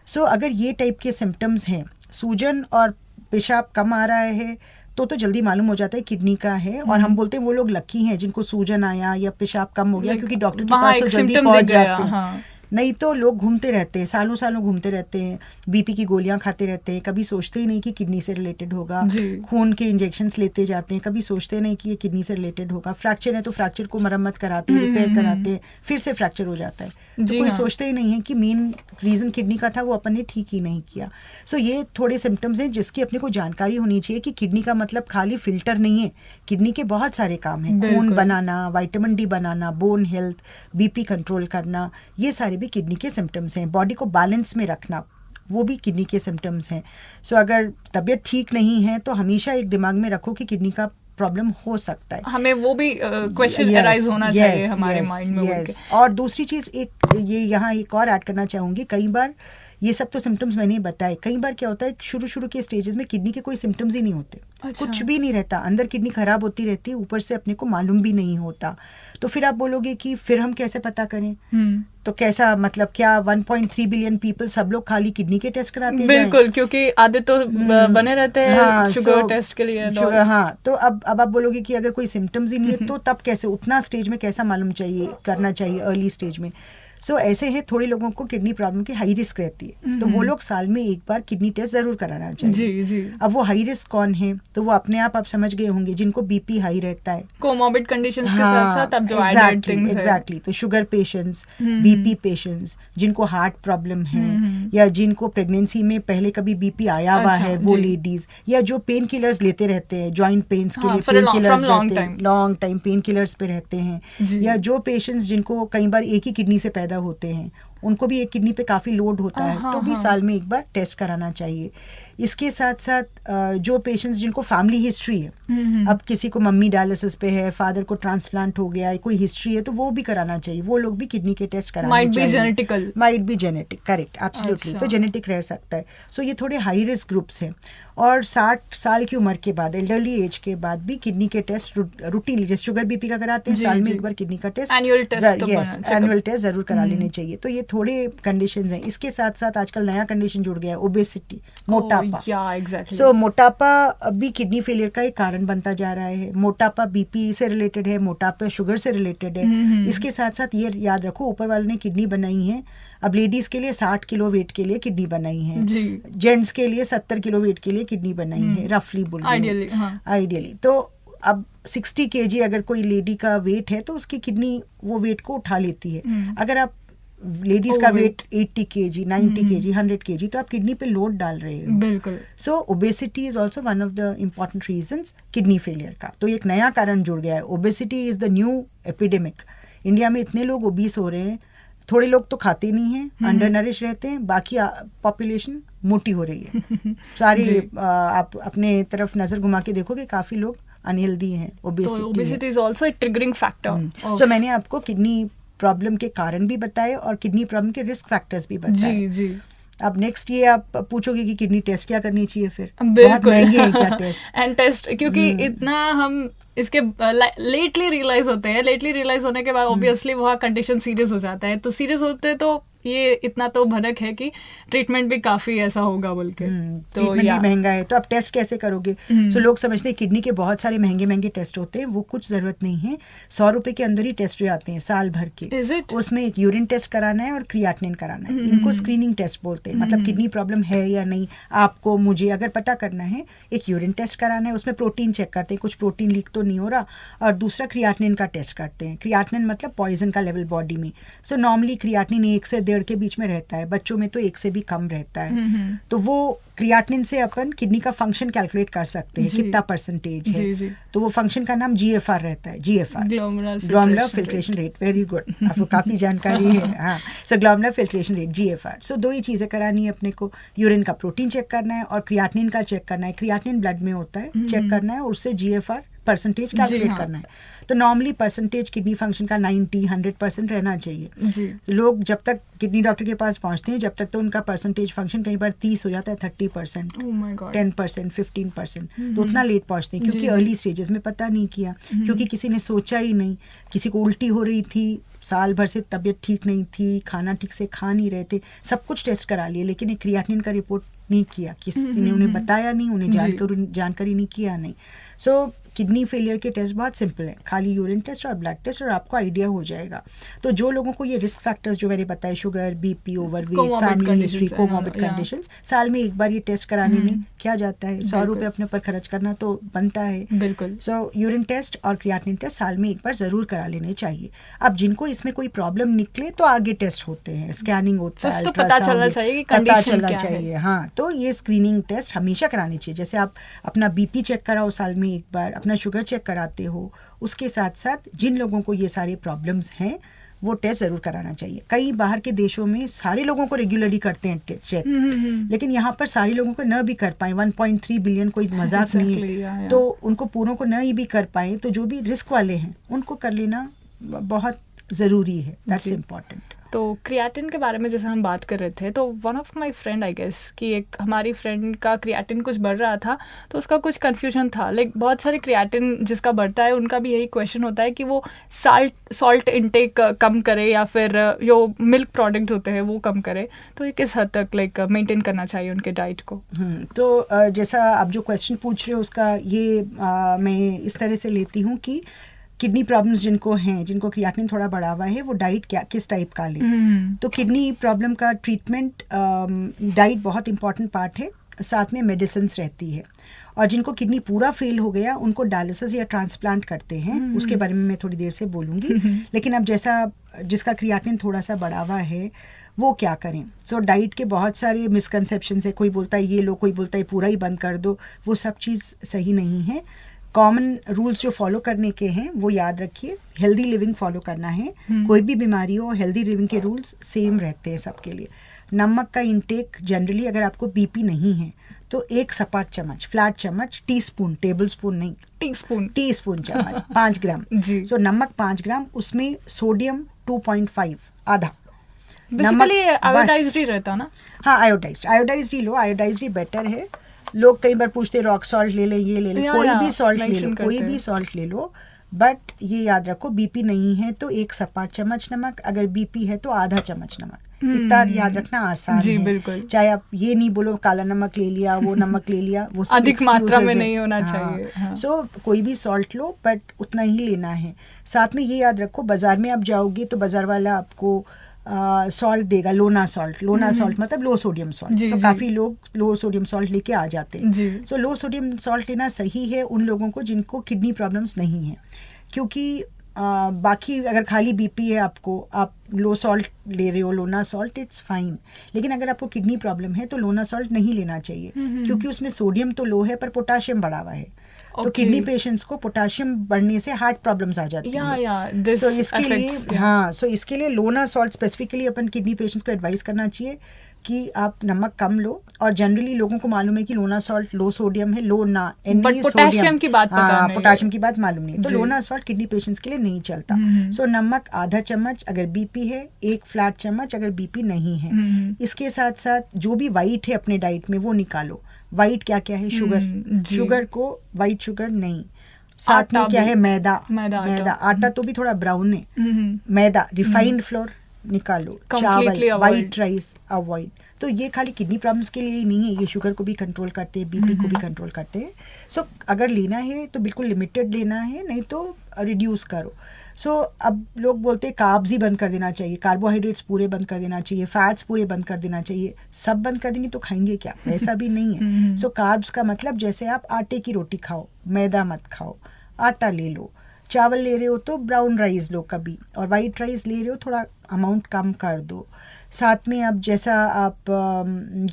सो अगर ये टाइप के सिम्टम्स हैं, सूजन और पेशाब कम आ रहा है तो जल्दी मालूम हो जाता है किडनी का है। और हम बोलते हैं वो लोग लकी हैं जिनको सूजन आया या पेशाब कम हो गया, क्योंकि डॉक्टर के पास तो जल्दी पहुंच जाते हैं। नहीं तो लोग घूमते रहते हैं, सालों सालों घूमते रहते हैं, बीपी की गोलियां खाते रहते हैं, कभी सोचते ही नहीं कि किडनी से रिलेटेड होगा, खून के इंजेक्शंस लेते जाते हैं, कभी सोचते नहीं कि ये किडनी से रिलेटेड होगा। फ्रैक्चर है तो फ्रैक्चर को मरम्मत कराते हैं, रिपेयर कराते हैं, फिर से फ्रैक्चर हो जाता है, तो कोई सोचते ही नहीं है कि मेन रीजन किडनी का था, वो अपन ने ठीक ही नहीं किया। सो ये थोड़े सिम्टम्स हैं जिसकी अपने को जानकारी होनी चाहिए कि किडनी का मतलब खाली फिल्टर नहीं है, किडनी के बहुत सारे काम हैं, खून बनाना, विटामिन डी बनाना, बोन हेल्थ, बीपी कंट्रोल करना, ये सारे भी किडनी के सिम्टम्स हैं। बॉडी को बैलेंस में रखना, वो भी किडनी के सिम्टम्स हैं। सो अगर तबीयत ठीक नहीं है तो हमेशा एक दिमाग में रखो कि किडनी का प्रॉब्लम हो सकता है। हमें वो भी क्वेश्चन अराइज होना चाहिए हमारे माइंड में। और दूसरी चीज ये यहाँ एक और ऐड करना चाहूंगी, कई बार ये सब तो सिम्टम्स मैंने बताए, कई बार क्या होता है शुरू के स्टेजेस में किडनी के कोई सिम्टम्स ही नहीं होते। अच्छा। कुछ भी नहीं रहता, अंदर किडनी खराब होती रहती है, ऊपर से अपने को मालूम भी नहीं होता। तो फिर आप बोलोगे कि फिर हम कैसे पता करें? तो कैसा मतलब क्या 1.3 बिलियन पीपल सब लोग खाली किडनी के टेस्ट कराते हैं? बिल्कुल, क्योंकि आधे तो बने रहते हैं शुगर टेस्ट के लिए। तो अब आप बोलोगे कि अगर कोई सिम्टम्स ही नहीं है तो तब कैसे, उतना स्टेज में कैसा मालूम करना चाहिए अर्ली स्टेज में। सो ऐसे है, थोड़े लोगों को किडनी प्रॉब्लम की हाई रिस्क रहती है, तो वो लोग साल में एक बार किडनी टेस्ट जरूर कराना चाहिए। जी। अब वो हाई रिस्क कौन है, तो वो अपने आप समझ गए होंगे, जिनको बीपी हाई रहता है, कोमॉर्बिड कंडीशंस के साथ अब जो एडेड थिंग्स है। एग्जैक्टली, तो शुगर पेशेंट्स, बीपी पेशेंट्स, जिनको हार्ट प्रॉब्लम है या जिनको प्रेगनेंसी में पहले कभी बीपी आया हुआ है, वो लेडीज, या जो पेन किलर्स लेते रहते हैं, जॉइंट पेन्स के लिए पेन किलर्स रहते हैं, लॉन्ग टाइम पेन किलर्स पे रहते हैं, या जो पेशेंट्स जिनको कई बार एक ही किडनी से पैदा होते हैं, उनको भी एक किडनी पे काफी लोड होता है, तो भी साल में एक बार टेस्ट कराना चाहिए। इसके साथ साथ जो पेशेंट्स जिनको फैमिली हिस्ट्री है, अब किसी को मम्मी डायलिसिस पे है, फादर को ट्रांसप्लांट हो गया है, कोई हिस्ट्री है, तो वो भी कराना चाहिए, वो लोग भी किडनी के टेस्ट कराना चाहिए। Might be genetic, correct, absolutely, तो जेनेटिक रह सकता है। सो ये थोड़े हाई रिस्क ग्रुप्स हैं। और 60 साल की उम्र के बाद, एल्डरली एज के बाद भी किडनी के टेस्ट रूटीनली, जैसे शुगर बीपी का कराते हैं, साल में एक बार किडनी का टेस्ट, एनुअल टेस्ट जरूर करा लेने चाहिए। तो ये थोड़े कंडीशंस हैं। इसके साथ साथ आजकल नया कंडीशन जुड़ गया है, ओबेसिटी, मोटापा। सो मोटापा भी किडनी फेलियर का एक कारण बनता जा रहा है। मोटापा बीपी से रिलेटेड है, मोटापा शुगर से रिलेटेड है। इसके साथ साथ ये याद रखो, ऊपर वाले ने किडनी बनाई है, अब लेडीज के लिए 60 किलो वेट के लिए किडनी बनाई है, जेंट्स के लिए 70 किलो वेट के लिए किडनी बनाई है, रफली बोल आइडियली। तो अब 60 kg अगर कोई लेडी का वेट है तो उसकी किडनी वो वेट को उठा लेती है। अगर आप लेडीज का वेट 80 kg, 90 kg, 100 kg, तो आप किडनी पे लोड डाल रहे हो। बिल्कुल। So obesity is also one of the important reasons kidney failure का। तो एक नया कारण जुड़ गया है, obesity is the new epidemic. India में इतने लोग ओबीस हो रहे हैं, थोड़े लोग तो खाते नहीं हैं, अंडर नरिश रहते हैं, बाकी पॉपुलेशन मोटी हो रही है। सारे आप अपने तरफ नजर घुमा के देखोगे, काफी लोग अनहेल्दी हैं, obesity is also a triggering factor. So मैंने आपको किडनी प्रॉब्लम के कारण भी बताए और किडनी प्रॉब्लम के रिस्क फैक्टर्स भी बताए। जी जी। अब नेक्स्ट ये आप पूछोगे कि किडनी टेस्ट क्या करनी चाहिए, फिर बहुत महंगे हैं क्या टेस्ट एंड टेस्ट, क्योंकि इतना हम इसके लेटली रियलाइज होते हैं, लेटली रियलाइज होने के बाद ऑब्वियसली वहाँ कंडीशन सीरियस हो जाता है, तो सीरियस होते तो ये इतना तो भनक है कि ट्रीटमेंट भी काफी ऐसा होगा बोल के, तो ट्रीटमेंट भी महंगा है। तो अब टेस्ट कैसे करोगे? सो लोग समझते हैं किडनी के बहुत सारे महंगे महंगे टेस्ट होते हैं, वो कुछ जरूरत नहीं है। 100 रुपए के अंदर ही टेस्ट हो जाते हैं साल भर के। उसमें एक यूरिन टेस्ट कराना है और क्रियाटिनिन कराना है। इनको स्क्रीनिंग टेस्ट बोलते हैं। मतलब किडनी प्रॉब्लम है या नहीं आपको, मुझे अगर पता करना है, एक यूरिन टेस्ट कराना है, उसमें प्रोटीन चेक करते हैं कुछ प्रोटीन लीक तो नहीं हो रहा, और दूसरा क्रियाटिनिन का टेस्ट करते हैं। क्रियाटिनिन मतलब पॉइजन का लेवल बॉडी में। सो नॉर्मली क्रियाटिनिन 1 से 1.5 के बीच में रहता है, बच्चों में तो 1 से भी कम रहता है। तो वो क्रियाटिनिन से अपन किडनी का फंक्शन कैलकुलेट कर सकते हैं, कितना परसेंटेज है। तो वो फंक्शन का नाम GFR रहता है, GFR, glomerular filtration rate. Very good, आपको काफी जानकारी है। हाँ, सो ग्लोमेरुलर फिल्ट्रेशन रेट, GFR। सो 2 ही चीजें करानी है अपने को, यूरिन का प्रोटीन चेक करना है और क्रियाटिनिन का चेक करना है। क्रियाटिनिन ब्लड में होता है, चेक करना है और उससे GFR परसेंटेज कैलकुलेट करना है। तो नॉर्मली परसेंटेज किडनी फंक्शन का 90-100% रहना चाहिए। लोग जब तक किडनी डॉक्टर के पास पहुंचते हैं, जब तक तो उनका परसेंटेज फंक्शन कई बार 30 हो जाता है, 30%, 10%, 15%। तो उतना लेट पहुंचते हैं क्योंकि अर्ली स्टेजेस में पता नहीं किया, क्योंकि किसी ने सोचा ही नहीं। किसी को उल्टी हो रही थी, साल भर से तबीयत ठीक नहीं थी, खाना ठीक से खा नहीं रहे थे, सब कुछ टेस्ट करा लिए, लेकिन एक क्रियाटिनिन का रिपोर्ट नहीं किया, किसी ने उन्हें बताया नहीं, उन्हें जानकारी नहीं किया नहीं। सो किडनी फेलियर के टेस्ट बहुत सिंपल है, खाली यूरिन टेस्ट और ब्लड टेस्ट, और आपको आइडिया हो जाएगा। तो जो लोगों को ये रिस्क फैक्टर्स जो मैंने बताए, sugar, BP, overweight, family history, comorbid conditions, साल में एक बार ये टेस्ट कराने में क्या जाता है? 100 रुपये अपने ऊपर खर्च करना तो बनता है। बिल्कुल। सो यूरिन टेस्ट और क्रियाटिनिन टेस्ट साल में एक बार जरूर करा लेने चाहिए। अब जिनको इसमें कोई प्रॉब्लम निकले तो आगे टेस्ट होते हैं, स्कैनिंग होता है, पता चलना चाहिए कि कंडीशन क्या है। हाँ, तो ये स्क्रीनिंग टेस्ट हमेशा करानी चाहिए। जैसे आप अपना बीपी चेक कराओ साल में एक बार, अपना शुगर चेक कराते हो, उसके साथ साथ जिन लोगों को ये सारे प्रॉब्लम्स हैं वो टेस्ट जरूर कराना चाहिए। कई बाहर के देशों में सारे लोगों को रेगुलरली करते हैं चेक, लेकिन यहाँ पर सारे लोगों को न भी कर पाए, 1.3 बिलियन कोई मजाक नहीं है, तो उनको पूरों को न ही भी कर पाए, तो जो भी रिस्क वाले हैं उनको कर लेना बहुत ज़रूरी है। That's important. तो क्रियाटिन के बारे में जैसे हम बात कर रहे थे, तो one of my friend, I guess कि एक हमारी फ्रेंड का क्रियाटिन कुछ बढ़ रहा था, तो उसका कुछ कंफ्यूजन था। लाइक बहुत सारे क्रियाटिन जिसका बढ़ता है उनका भी यही क्वेश्चन होता है कि वो सॉल्ट इनटेक कम करे या फिर जो मिल्क प्रोडक्ट होते हैं वो कम करे, तो ये किस हद तक लाइक मेंटेन करना चाहिए उनके डाइट को? तो जैसा आप जो क्वेश्चन पूछ रहे हो उसका ये मैं इस तरह से लेती हूँ कि किडनी प्रॉब्लम्स जिनको हैं, जिनको क्रियाटिनिन थोड़ा बढ़ा हुआ है, वो डाइट क्या किस टाइप का लें। तो किडनी प्रॉब्लम का ट्रीटमेंट, डाइट बहुत इंपॉर्टेंट पार्ट है, साथ में मेडिसिन रहती है। और जिनको किडनी पूरा फेल हो गया उनको डायलिसिस या ट्रांसप्लांट करते हैं, उसके बारे में मैं थोड़ी देर से बोलूँगी। लेकिन अब जैसा जिसका क्रियाटिनिन थोड़ा सा बढ़ा हुआ है वो क्या करें? सो डाइट के बहुत सारे मिसकंसेप्शन है, कोई बोलता है ये लो, कोई बोलता है पूरा ही बंद कर दो, वो सब चीज़ सही नहीं है। कॉमन रूल्स जो फॉलो करने के हैं वो याद रखिए, हेल्दी लिविंग फॉलो करना है। कोई भी बीमारी हो, हेल्दी लिविंग के रूल्स सेम रहते हैं सबके लिए। नमक का इंटेक जनरली, अगर आपको बीपी नहीं है तो 1 सपाट चम्मच, फ्लैट चम्मच, टीस्पून, टेबल स्पून नहीं, टीस्पून चम्मच, 5 ग्राम। सो नमक 5 ग्राम, उसमें सोडियम 2.5, आधा। बेसिकली आयोडाइज्ड ही रहता ना? हाँ, आयोडाइज्ड ही लो, आयोडाइज्ड ही बेटर है। लोग कई बार पूछते हैं रॉक सॉल्ट ले ले, ये ले ले, कोई भी सॉल्ट ले लो, कोई भी सॉल्ट ले लो, बट ये याद रखो बीपी नहीं है तो 1 सपाट चम्मच नमक, अगर बीपी है तो आधा चम्मच नमक। इतना याद रखना आसान है। बिल्कुल। चाहे आप ये नहीं बोलो काला नमक ले लिया, वो नमक ले लिया, वो अधिक मात्रा में नहीं होना चाहिए। सो कोई भी सॉल्ट लो, बट उतना ही लेना है। साथ में ये याद रखो, बाजार में आप जाओगे तो बाजार वाला आपको सॉल्ट देगा, लोना सॉल्ट मतलब लो सोडियम सॉल्ट। तो काफी लोग लो सोडियम सॉल्ट लेके आ जाते हैं। सो लो सोडियम सॉल्ट लेना सही है उन लोगों को जिनको किडनी प्रॉब्लम्स नहीं है, क्योंकि बाकी अगर खाली बीपी है आपको, आप लो सॉल्ट ले रहे हो, लोना सॉल्ट, इट्स फाइन। लेकिन अगर आपको किडनी प्रॉब्लम है तो लोना सॉल्ट नहीं लेना चाहिए, क्योंकि उसमें सोडियम तो लो है पर पोटाशियम बढ़ा हुआ है। तो किडनी पेशेंट्स को पोटाशियम बढ़ने से हार्ट प्रॉब्लम्स आ जाती है। सो इसके लिए सो इसके लिए लोना सॉल्ट स्पेसिफिकली अपन किडनी पेशेंट्स को एडवाइस करना चाहिए कि आप नमक कम लो, और जनरली लोगों को मालूम है कि लोना सॉल्ट लो सोडियम है, लो ना पोटेशियम की बात पता नहीं, पोटेशियम की बात मालूम नहीं, तो लोना सॉल्ट किडनी पेशेंट्स के लिए नहीं चलता। सो नमक आधा चम्मच अगर बीपी है, एक फ्लैट चम्मच अगर बीपी नहीं है। इसके साथ साथ जो भी वाइट है अपने डाइट में वो निकालो। वाइट क्या क्या है? शुगर को वाइट शुगर नहीं, साथ में क्या है? मैदा आटा तो भी थोड़ा ब्राउन है, मैदा रिफाइंड फ्लोर निकालो, चावल वाइट राइस अवॉइड। तो ये खाली किडनी प्रॉब्लम्स के लिए ही नहीं है, ये शुगर को भी कंट्रोल करते हैं, बीपी को भी कंट्रोल करते हैं। सो अगर लेना है तो बिल्कुल लिमिटेड लेना है, नहीं तो रिड्यूस करो। सो अब लोग बोलते हैं कार्ब्स ही बंद कर देना चाहिए, कार्बोहाइड्रेट्स पूरे बंद कर देना चाहिए, फैट्स पूरे बंद कर देना चाहिए। सब बंद कर देंगे तो खाएंगे क्या? ऐसा भी नहीं है। सो कार्ब्स का मतलब जैसे आप आटे की रोटी खाओ, मैदा मत खाओ, आटा ले लो। चावल ले रहे हो तो ब्राउन राइस लो कभी, और वाइट राइस ले रहे हो थोड़ा अमाउंट कम कर दो। साथ में अब जैसा आप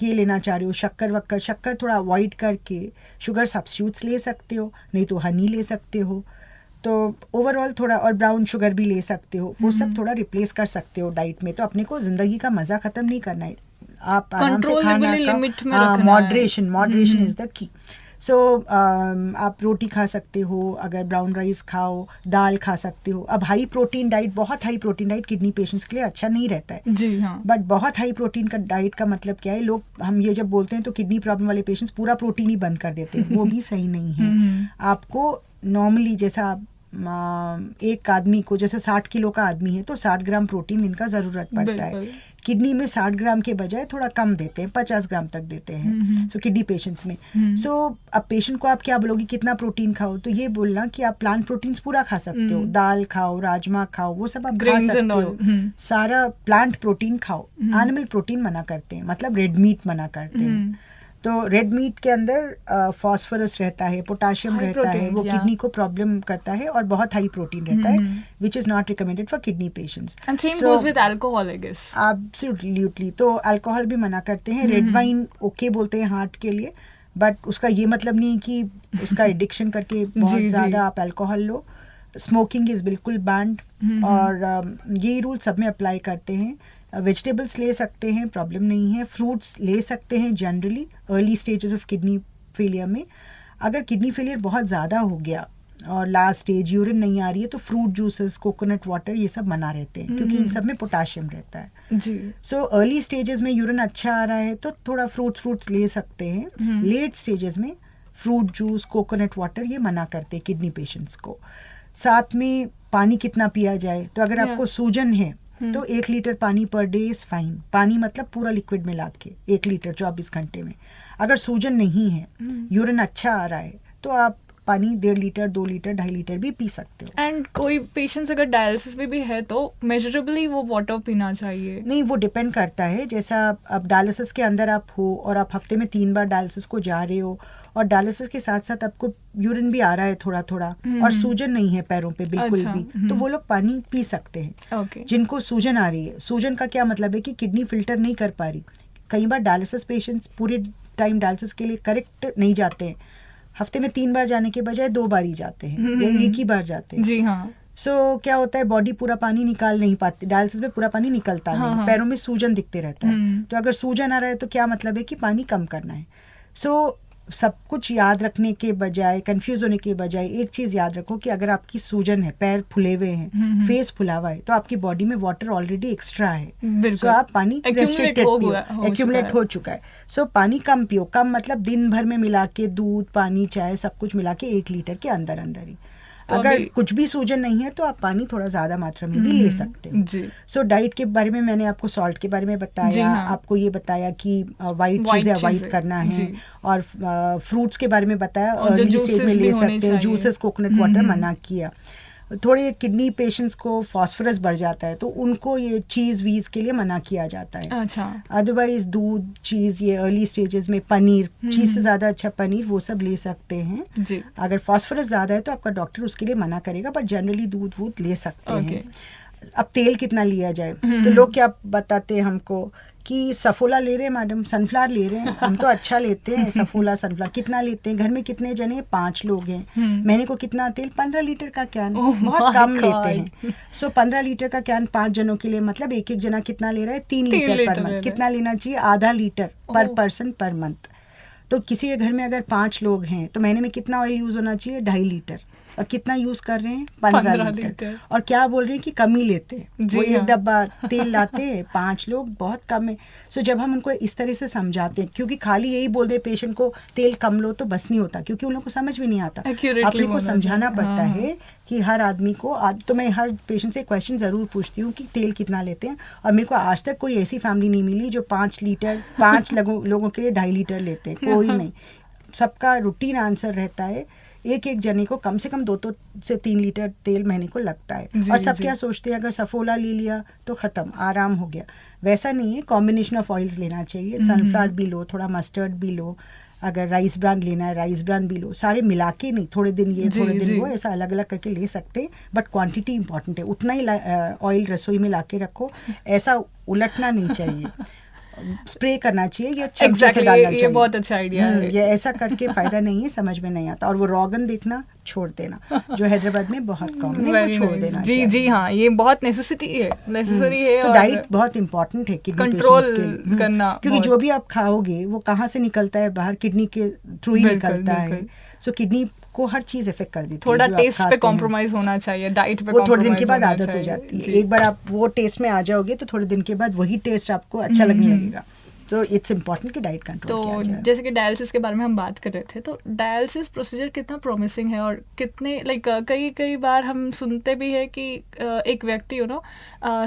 ये लेना चाह रहे हो शक्कर थोड़ा अवॉइड करके शुगर सब्स्टिट्यूट्स ले सकते हो, नहीं तो हनी ले सकते हो। तो ओवरऑल थोड़ा, और ब्राउन शुगर भी ले सकते हो, वो सब थोड़ा रिप्लेस कर सकते हो डाइट में। तो अपने को जिंदगी का मज़ा ख़त्म नहीं करना है, आप आराम से खाना का मॉडरेशन इज़ द की। सो आप रोटी खा सकते हो, अगर ब्राउन राइस खाओ, दाल खा सकते हो। अब हाई प्रोटीन डाइट, बहुत high protein diet kidney patients के लिए अच्छा नहीं रहता है जी हाँ। बट बहुत हाई प्रोटीन का डाइट का मतलब क्या है? लोग, हम ये जब बोलते हैं तो किडनी प्रॉब्लम वाले पेशेंट्स पूरा प्रोटीन ही बंद कर देते हैं, वो भी सही नहीं है। आपको नॉर्मली जैसा एक आदमी को, जैसे 60 किलो का आदमी है तो 60 ग्राम प्रोटीन दिन का ज़रूरत पड़ता है। किडनी में 60 ग्राम के बजाय थोड़ा कम देते हैं, 50 ग्राम तक देते हैं। सो किडनी पेशेंट्स में अब पेशेंट को आप क्या बोलोगे कितना प्रोटीन खाओ? तो ये बोलना कि आप प्लांट प्रोटीन्स पूरा खा सकते हो, दाल खाओ, राजमा खाओ, वो सब आप खा सकते हो, सारा प्लांट प्रोटीन खाओ। एनिमल प्रोटीन मना करते हैं, मतलब रेड मीट मना करते हैं। तो रेड मीट के अंदर फास्फोरस रहता है, पोटाशियम रहता है, वो किडनी को प्रॉब्लम करता है, और बहुत हाई प्रोटीन रहता है, which is not recommended for kidney patients. And same goes with alcohol I guess. Absolutely. तो अल्कोहल भी मना करते हैं। रेड वाइन ओके बोलते हैं हार्ट के लिए, बट उसका ये मतलब नहीं कि उसका एडिक्शन करके बहुत ज़्यादा आप अल्कोहल लो। स्मोकिंग इज़ बिल्कुल बैंड, और ये रूल सब में अप्लाई करते हैं। वेजिटेबल्स ले सकते हैं, प्रॉब्लम नहीं है। फ्रूट्स ले सकते हैं generally early stages of kidney failure में। अगर किडनी फेलियर बहुत ज़्यादा हो गया और लास्ट स्टेज यूरिन नहीं आ रही है तो फ्रूट जूसेस, कोकोनट वाटर, ये सब मना रहते हैं, क्योंकि इन सब में पोटाशियम रहता है जी। सो अर्ली स्टेजेस में यूरिन अच्छा आ रहा है तो थोड़ा फ्रूट्स ले सकते हैं। लेट स्टेजेस में फ्रूट जूस, कोकोनट वाटर ये मना करते हैं किडनी पेशेंट्स को। साथ में पानी कितना पिया जाए, तो अगर आपको सूजन है तो 1 लीटर पानी पर डे इज फाइन। पानी मतलब पूरा लिक्विड मिला के 1 लीटर 24 घंटे में। अगर सूजन नहीं है, यूरिन अच्छा आ रहा है, तो आप पानी 1.5 लीटर, 2 लीटर, 2.5 लीटर भी पी सकते हो। एंड कोई पेशेंट्स अगर डायलिसिस में भी है तो मेजरेबली वो वाटर पीना चाहिए? नहीं, वो डिपेंड करता है। जैसा अब डायलिसिस के अंदर आप हो और आप हफ्ते में 3 बार डायलिसिस को जा रहे हो, और डायलिसिस के साथ साथ आपको यूरिन भी आ रहा है थोड़ा थोड़ा, और सूजन नहीं है पैरों पे बिल्कुल भी, तो वो लोग पानी पी सकते हैं। जिनको सूजन आ रही है, सूजन का क्या मतलब है कि किडनी फिल्टर नहीं कर पा रही। कई बार डायलिसिस पेशेंट्स पूरे टाइम डायलिसिस के लिए करेक्ट नहीं जाते हैं, हफ्ते में 3 बार जाने के बजाय 2 बार ही जाते हैं, या 1 ही बार जाते हैं जी हाँ। सो क्या होता है, बॉडी पूरा पानी निकाल नहीं पाती, डायलिसिस में पूरा पानी निकलता नहीं, पैरों में सूजन दिखते रहता है। तो अगर सूजन आ रहा है तो क्या मतलब है कि पानी कम करना है। सो सब कुछ याद रखने के बजाय, कंफ्यूज होने के बजाय, एक चीज याद रखो कि अगर आपकी सूजन है, पैर फुले हुए हैं, फेस फुला हुआ है, तो आपकी बॉडी में वाटर ऑलरेडी एक्स्ट्रा है। सो आप पानी रेस्ट्रिक्टेड पियो, एक्यूमुलेट हो चुका है। सो पानी कम पियो। कम मतलब दिन भर में मिला के दूध, पानी, चाय सब कुछ मिला के 1 लीटर के अंदर अंदर ही। तो अगर कुछ भी सूजन नहीं है तो आप पानी थोड़ा ज्यादा मात्रा में भी ले सकते हो। सो डाइट के बारे में मैंने आपको सॉल्ट के बारे में बताया, आपको ये बताया कि वाइट चीजें अवॉइड करना है, और फ्रूट्स के बारे में बताया, अर्ली स्टेज में ले सकते हैं, जूसेस, कोकोनट वाटर मना किया। थोड़े किडनी पेशेंट्स को फास्फोरस बढ़ जाता है तो उनको ये चीज़ वीज के लिए मना किया जाता है। अच्छा। अदरवाइज दूध, चीज़, ये अर्ली स्टेजेस में पनीर, चीज़ से ज़्यादा अच्छा पनीर, वो सब ले सकते हैं जी। अगर फास्फोरस ज़्यादा है तो आपका डॉक्टर उसके लिए मना करेगा, बट जनरली दूध वूध ले सकते हैं। अब तेल कितना लिया जाए, तो लोग क्या बताते हैं हमको कि सफोला ले रहे हैं मैडम, सनफ्लावर ले रहे हैं, हम तो अच्छा लेते हैं सफोला सनफ्लावर। कितना लेते हैं? घर में कितने जने? 5 लोग हैं, महीने को कितना तेल? 15 लीटर का कैन, बहुत कम लेते हैं। सो 15 लीटर का कैन 5 जनों के लिए, मतलब एक एक जना कितना ले रहा है? 3 लीटर पर मंथ। कितना लेना चाहिए? आधा लीटर पर पर्सन पर मंथ। तो किसी के घर में अगर 5 लोग हैं तो महीने में कितना ऑयल यूज होना चाहिए? 2.5 लीटर। और कितना यूज कर रहे हैं? 15 लीटर। और क्या बोल रहे हैं कि कम ही लेते हैं, वो एक डब्बा तेल लाते हैं, 5 लोग, बहुत कम है। सो जब हम उनको इस तरह से समझाते हैं, क्योंकि खाली यही बोल दे पेशेंट को तेल कम लो तो बस नहीं होता, क्योंकि उन लोगों को समझ भी नहीं आता। अपने को समझाना पड़ता है कि हर आदमी को तो मैं हर पेशेंट से क्वेश्चन जरूर पूछती हूँ कि तेल कितना लेते हैं। और मेरे को आज तक कोई ऐसी फैमिली नहीं मिली जो 5 लीटर 5 लोगों के लिए 2.5 लीटर लेते हैं, कोई नहीं। सबका रूटीन आंसर रहता है एक एक जने को कम से कम 2 से 3 लीटर तेल महीने को लगता है। और सब क्या सोचते हैं, अगर सफोला ले लिया तो खत्म, आराम हो गया। वैसा नहीं है, कॉम्बिनेशन ऑफ ऑयल्स लेना चाहिए। सनफ्लावर भी लो, थोड़ा मस्टर्ड भी लो, अगर राइस ब्रान लेना है राइस ब्रान भी लो, सारे मिला के नहीं, थोड़े दिन ये थोड़े दिन वो, ऐसा अलग अलग करके ले सकते हैं। बट क्वांटिटी इंपॉर्टेंट है, उतना ही ऑयल रसोई में ला के रखो, ऐसा उलटना नहीं चाहिए। स्प्रे करना चाहिए या चमचे से डालना चाहिए। ये बहुत अच्छा आइडिया है। ये ऐसा करके फायदा नहीं है, समझ में नहीं आता। और वो रोगन देखना छोड़ देना, जो हैदराबाद में बहुत कॉमन है, वो छोड़ देना। जी हाँ, ये बहुत नेसेसरी है। तो डाइट बहुत इंपॉर्टेंट है किडनी कंट्रोल पेशेंट्स के लिए करना, क्योंकि जो भी आप खाओगे वो कहाँ से निकलता है? बाहर किडनी के थ्रू ही निकलता है। सो किडनी को हर चीज इफेक्ट कर देती है। थोड़ा टेस्ट पे कॉम्प्रोमाइज होना चाहिए, डाइट पे वो थोड़े दिन के बाद आदत हो जाती है। एक बार आप वो टेस्ट में आ जाओगे तो थोड़े दिन के बाद वही टेस्ट आपको अच्छा लगने लगेगा। तो इट्स इम्पोर्टेंट कि डाइट कंट्रोल किया जाए। जैसे कि डायलिसिस के बारे में हम बात कर रहे थे, तो डायलिसिस प्रोसीजर कितना प्रॉमिसिंग है और कितने कई बार हम सुनते भी है कि एक व्यक्ति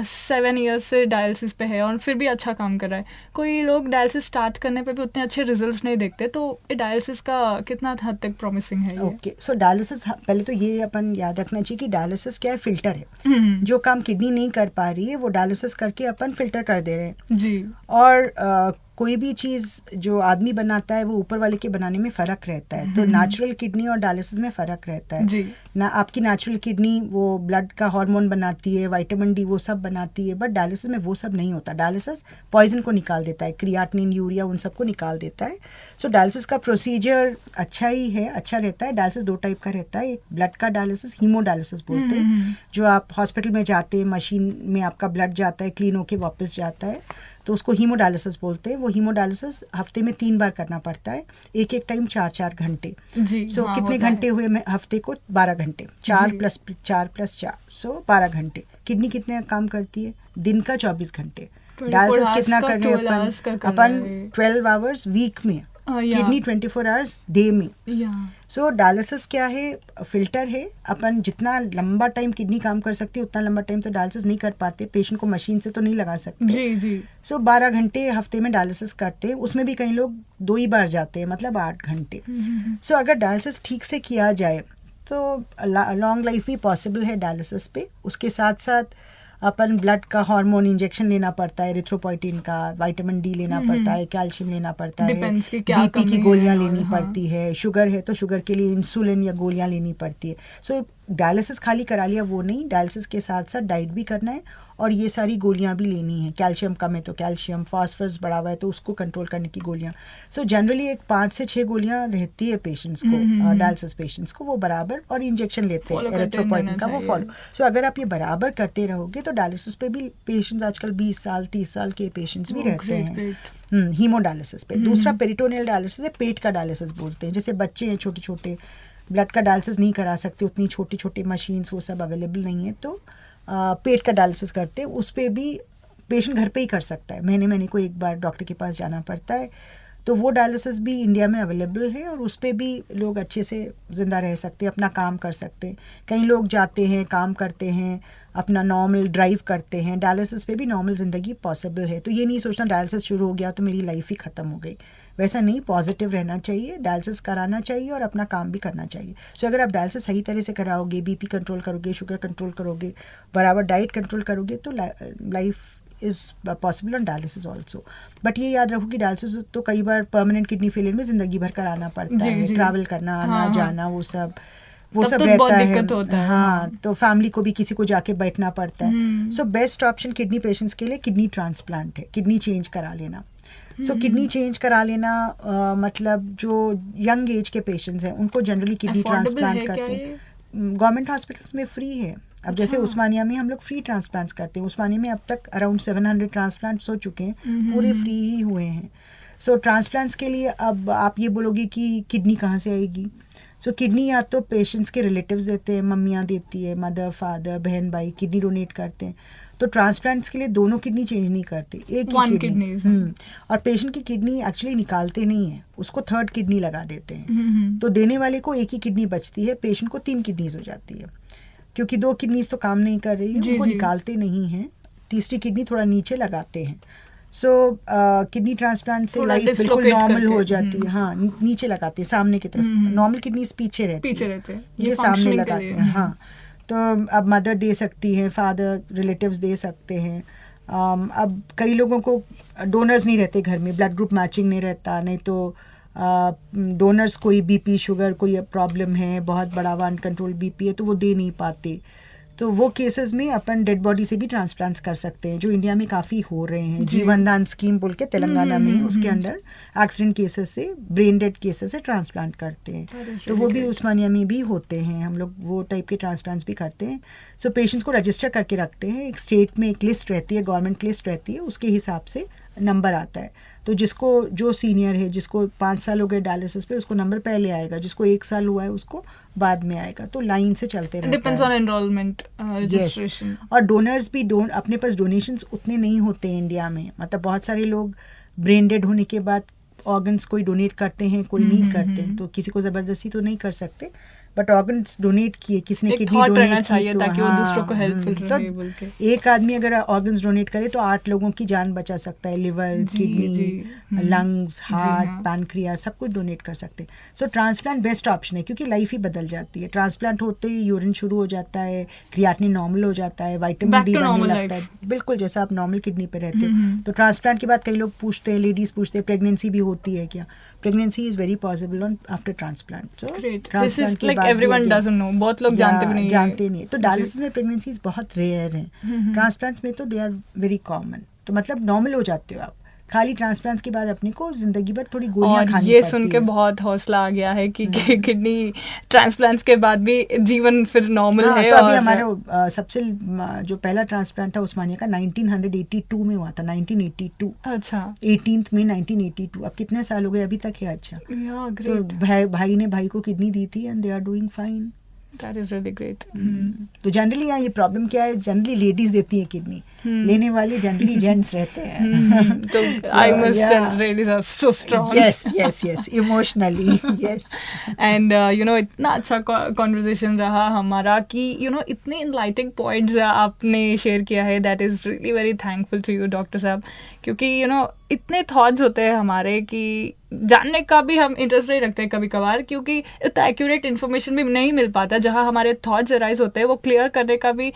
7 इयर्स से डायलिसिस पे है और फिर भी अच्छा काम कर रहा है। कोई लोग डायलिसिस स्टार्ट करने पे भी उतने अच्छे रिजल्ट्स नहीं देखते, तो डायलिसिस का कितना हद तक प्रॉमिसिंग है? ओके, सो डायलिसिस, पहले तो ये अपन याद रखना चाहिए कि डायलिसिस क्या है? फिल्टर है। जो काम किडनी नहीं कर पा रही है वो डायलिसिस करके अपन फिल्टर कर दे रहे हैं जी। और कोई भी चीज़ जो आदमी बनाता है वो ऊपर वाले के बनाने में फ़र्क रहता है। तो नेचुरल किडनी और डायलिसिस में फ़र्क रहता है जी। ना। आपकी नेचुरल किडनी वो ब्लड का हार्मोन बनाती है, विटामिन डी वो सब बनाती है, बट डायलिसिस में वो सब नहीं होता। डायलिसिस पॉइजन को निकाल देता है, क्रियाटिनिन, यूरिया, उन सबको निकाल देता है। सो डायलिसिस का प्रोसीजर अच्छा ही है, अच्छा रहता है। डायलिसिस 2 टाइप का रहता है, एक ब्लड का डायलिसिस, हीमोडायलिसिस बोलते हैं, जो आप हॉस्पिटल में जाते हैं, मशीन में आपका ब्लड जाता है, क्लीन होके वापस जाता है, तो उसको हीमोडायलिसिस बोलते हैं। वो हीमोडायलिसिस हफ्ते में 3 बार करना पड़ता है, एक टाइम 4-4 घंटे। सो कितने घंटे हुए हफ्ते को? 12 घंटे, 4 + 4, सो 12 घंटे। किडनी कितने काम करती है? दिन का 24 घंटे। डायलिसिस कितना कर रहे हैं अपन? 12 आवर्स वीक में, किडनी 24 आवर्स डे में। सो डायलिसिस क्या है? फिल्टर है। अपन जितना लंबा टाइम किडनी काम कर सकती है उतना लंबा टाइम तो डायलिसिस नहीं कर पाते, पेशेंट को मशीन से तो नहीं लगा सकते। जी। सो 12 घंटे हफ्ते में डायलिसिस करते हैं, उसमें भी कई लोग 2 ही बार जाते हैं, मतलब 8 घंटे। सो अगर डायलिसिस ठीक से किया जाए तो लॉन्ग लाइफ भी पॉसिबल है डायलिसिस पे। उसके साथ साथ अपन ब्लड का हार्मोन इंजेक्शन लेना पड़ता है, एरिथ्रोपोइटिन का, विटामिन डी लेना पड़ता है, कैल्शियम लेना पड़ता है, बीपी की गोलियां लेनी पड़ती है, शुगर है तो शुगर के लिए इंसुलिन या गोलियां लेनी पड़ती है। सो डायलिसिस खाली करा लिया वो नहीं, डायलिसिस के साथ साथ डाइट भी करना है और ये सारी गोलियां भी लेनी है। कैल्शियम कम है तो कैल्शियम, फास्फोरस बढ़ा हुआ है तो उसको कंट्रोल करने की गोलियां। सो जनरली एक 5 से 6 गोलियां रहती है पेशेंट्स को, डायलिसिस पेशेंट्स को, वो बराबर, और इंजेक्शन लेते हैं एरिथ्रोपोइटिन का, वो फॉलो। सो अगर आप ये बराबर करते रहोगे तो डायलिसिस पे भी पेशेंट्स आजकल 20 साल 30 साल के पेशेंट्स भी रहते हैं हीमोडायलिसिस पे। दूसरा पेरिटोनियल डायलिसिस है, पेट का डायलिसिस बोलते हैं। जैसे बच्चे हैं छोटे छोटे, ब्लड का डायलिसिस नहीं करा सकते, उतनी छोटी छोटी मशीन्स वो सब अवेलेबल नहीं है, तो पेट का डायलिसिस करते हैं। उस पर भी पेशेंट घर पे ही कर सकता है, महीने को एक बार डॉक्टर के पास जाना पड़ता है। तो वो डायलिसिस भी इंडिया में अवेलेबल है और उस पर भी लोग अच्छे से ज़िंदा रह सकते हैं, अपना काम कर सकते हैं। कई लोग जाते हैं, काम करते हैं, अपना नॉर्मल ड्राइव करते हैं, डायलिसिस पे भी नॉर्मल ज़िंदगी पॉसिबल है। तो ये नहीं सोचना डायलिसिस शुरू हो गया तो मेरी लाइफ ही ख़त्म हो गई, वैसा नहीं। पॉजिटिव रहना चाहिए, डायलिसिस कराना चाहिए और अपना काम भी करना चाहिए। सो अगर आप डायलिसिस सही तरह से कराओगे, बीपी कंट्रोल करोगे, शुगर कंट्रोल करोगे, बराबर डाइट कंट्रोल करोगे, तो life is possible on dialysis also. But ये याद रखो कि डायलिसिस तो कई बार परमानेंट किडनी फेलियर में ज़िंदगी भर कराना पड़ता है, ट्रैवल करना, आना जाना, वो सब वो तब सब तो रहता बहुत है। दिक्कत होता है। हाँ, तो फैमिली को भी किसी को जाके बैठना पड़ता है। So best option kidney patients के लिए किडनी ट्रांसप्लांट है, किडनी चेंज करा लेना। सो किडनी चेंज करा लेना मतलब जो यंग एज के पेशेंट्स हैं उनको जनरली किडनी ट्रांसप्लांट करते हैं। गवर्नमेंट हॉस्पिटल्स में फ्री है। अब जैसे उस्मानिया में हम लोग फ्री ट्रांसप्लांट्स करते हैं। उस्मानिया में अब तक अराउंड 700 ट्रांसप्लांट्स हो चुके हैं, पूरे फ्री ही हुए हैं। सो ट्रांसप्लांट्स के लिए अब आप ये बोलोगे कि किडनी कहाँ से आएगी। सो किडनी या तो पेशेंट्स के रिलेटिव्स देते हैं, मम्मियाँ देती है, मदर फादर बहन भाई किडनी डोनेट करते हैं। तो ट्रांसप्लांट्स के लिए दोनों किडनी चेंज नहीं करते, एक ही किडनी। और पेशेंट की किडनी एक्चुअली निकालते नहीं है, उसको थर्ड किडनी लगा देते हैं। तो देने वाले को एक ही किडनी बचती है, पेशेंट को 3 किडनीज हो जाती है, क्योंकि 2 किडनीज तो काम नहीं कर रही है, उनको निकालते नहीं हैं, तीसरी किडनी थोड़ा नीचे लगाते हैं। सो किडनी ट्रांसप्लांट से लाइफ बिल्कुल नॉर्मल हो जाती है। हाँ, नीचे लगाते हैं सामने की तरफ। नॉर्मल किडनीज पीछे रहते हैं, ये सामने लगाते हैं। हाँ, तो अब मदर दे सकती है, फादर रिलेटिव्स दे सकते हैं। अब कई लोगों को डोनर्स नहीं रहते घर में, ब्लड ग्रुप मैचिंग नहीं रहता, नहीं तो डोनर्स कोई बीपी शुगर कोई प्रॉब्लम है, बहुत बड़ा अनकंट्रोल बीपी है, तो वो दे नहीं पाते। तो वो केसेस में अपन डेड बॉडी से भी ट्रांसप्लांट्स कर सकते हैं, जो इंडिया में काफ़ी हो रहे हैं। जीवन दान स्कीम बोल के तेलंगाना में, उसके अंडर एक्सीडेंट केसेस से, ब्रेन डेड केसेस से ट्रांसप्लांट करते हैं। तो वो भी उस्मानिया में भी होते हैं, हम लोग वो टाइप के ट्रांसप्लांट्स भी करते हैं। सो पेशेंट्स को रजिस्टर करके रखते हैं, एक स्टेट में एक लिस्ट रहती है, गवर्नमेंट लिस्ट रहती है, उसके हिसाब से नंबर आता है। तो जिसको जो सीनियर है, जिसको 5 साल हो गए डायलिसिस पे, उसको नंबर पहले आएगा, जिसको 1 साल हुआ है उसको बाद में आएगा। तो लाइन से चलते रहता है, डिपेंड्स ऑन एनरोलमेंट रजिस्ट्रेशन। और डोनर्स भी अपने पास डोनेशंस उतने नहीं होते हैं इंडिया में। मतलब बहुत सारे लोग ब्रेन डेड होने के बाद ऑर्गन्स कोई डोनेट करते हैं, कोई नहीं करते हैं, तो किसी को ज़बरदस्ती तो नहीं कर सकते, बट ऑर्गन्स डोनेट किए, किसी ने किडनी डोनेट की तो ताकि वो दूसरों को हेल्पफुल रहे बोल के। एक आदमी अगर ऑर्गन्स डोनेट करे तो 8 लोगों की जान बचा सकता है। Liver, kidney, lungs, heart, pancreas सब कुछ डोनेट कर सकते हैं। सो ट्रांसप्लांट बेस्ट ऑप्शन है, क्योंकि लाइफ ही बदल जाती है। ट्रांसप्लांट होते ही यूरिन शुरू हो जाता है, क्रिएटिनिन नॉर्मल हो जाता है, विटामिन डी बनने लगता है, बिल्कुल जैसा आप नॉर्मल किडनी पे रहते हो। तो ट्रांसप्लांट के बाद कई लोग पूछते हैं, लेडीज पूछते हैं, प्रेगनेंसी भी होती है क्या? Pregnancy is very possible on after transplant. So transplant के बाद एवरीवन डजंट नो, बहुत लोग जानते भी नहीं है। तो डायलिसिस में प्रेगनेंसीज बहुत रेयर हैं, ट्रांसप्लांट्स में तो दे आर वेरी कॉमन। तो मतलब नॉर्मल हो जाते हो आप। खाली ट्रांसप्लांट्स के बाद अपने को जिंदगी भर थोड़ी गोलियां खानी पड़ती है। ये सुन के बहुत हौसला आ गया है कि किडनी ट्रांसप्लांट्स के बाद भी जीवन फिर नॉर्मल है। तो अभी हमारा सबसे जो पहला ट्रांसप्लांट था उस्मानिया का 1982 में हुआ था, 1982। अच्छा, 18 में 1982। अब कितने साल हो गए, अभी तक है। अच्छा, तो भाई ने भाई को किडनी दी थी and they are doing fine. That is really great. तो जनरली यहाँ ये प्रॉब्लम क्या है, जनरली लेडीज देती है किडनी, लेने वाले जनरली जेंट्स रहते हैं। तो I must tell ladies are so strong. Yes, emotionally, yes. And इतना अच्छा conversation रहा हमारा कि इतने enlightening points आपने शेयर किया है. That is really very thankful to you, doctor साहब, क्योंकि इतने थॉट्स होते हैं हमारे कि जानने का भी हम इंटरेस्ट नहीं रखते कभी कभार, क्योंकि इतना एक्यूरेट इन्फॉर्मेशन भी नहीं मिल पाता. जहाँ हमारे थॉट्स अराइज होते हैं वो क्लियर करने का भी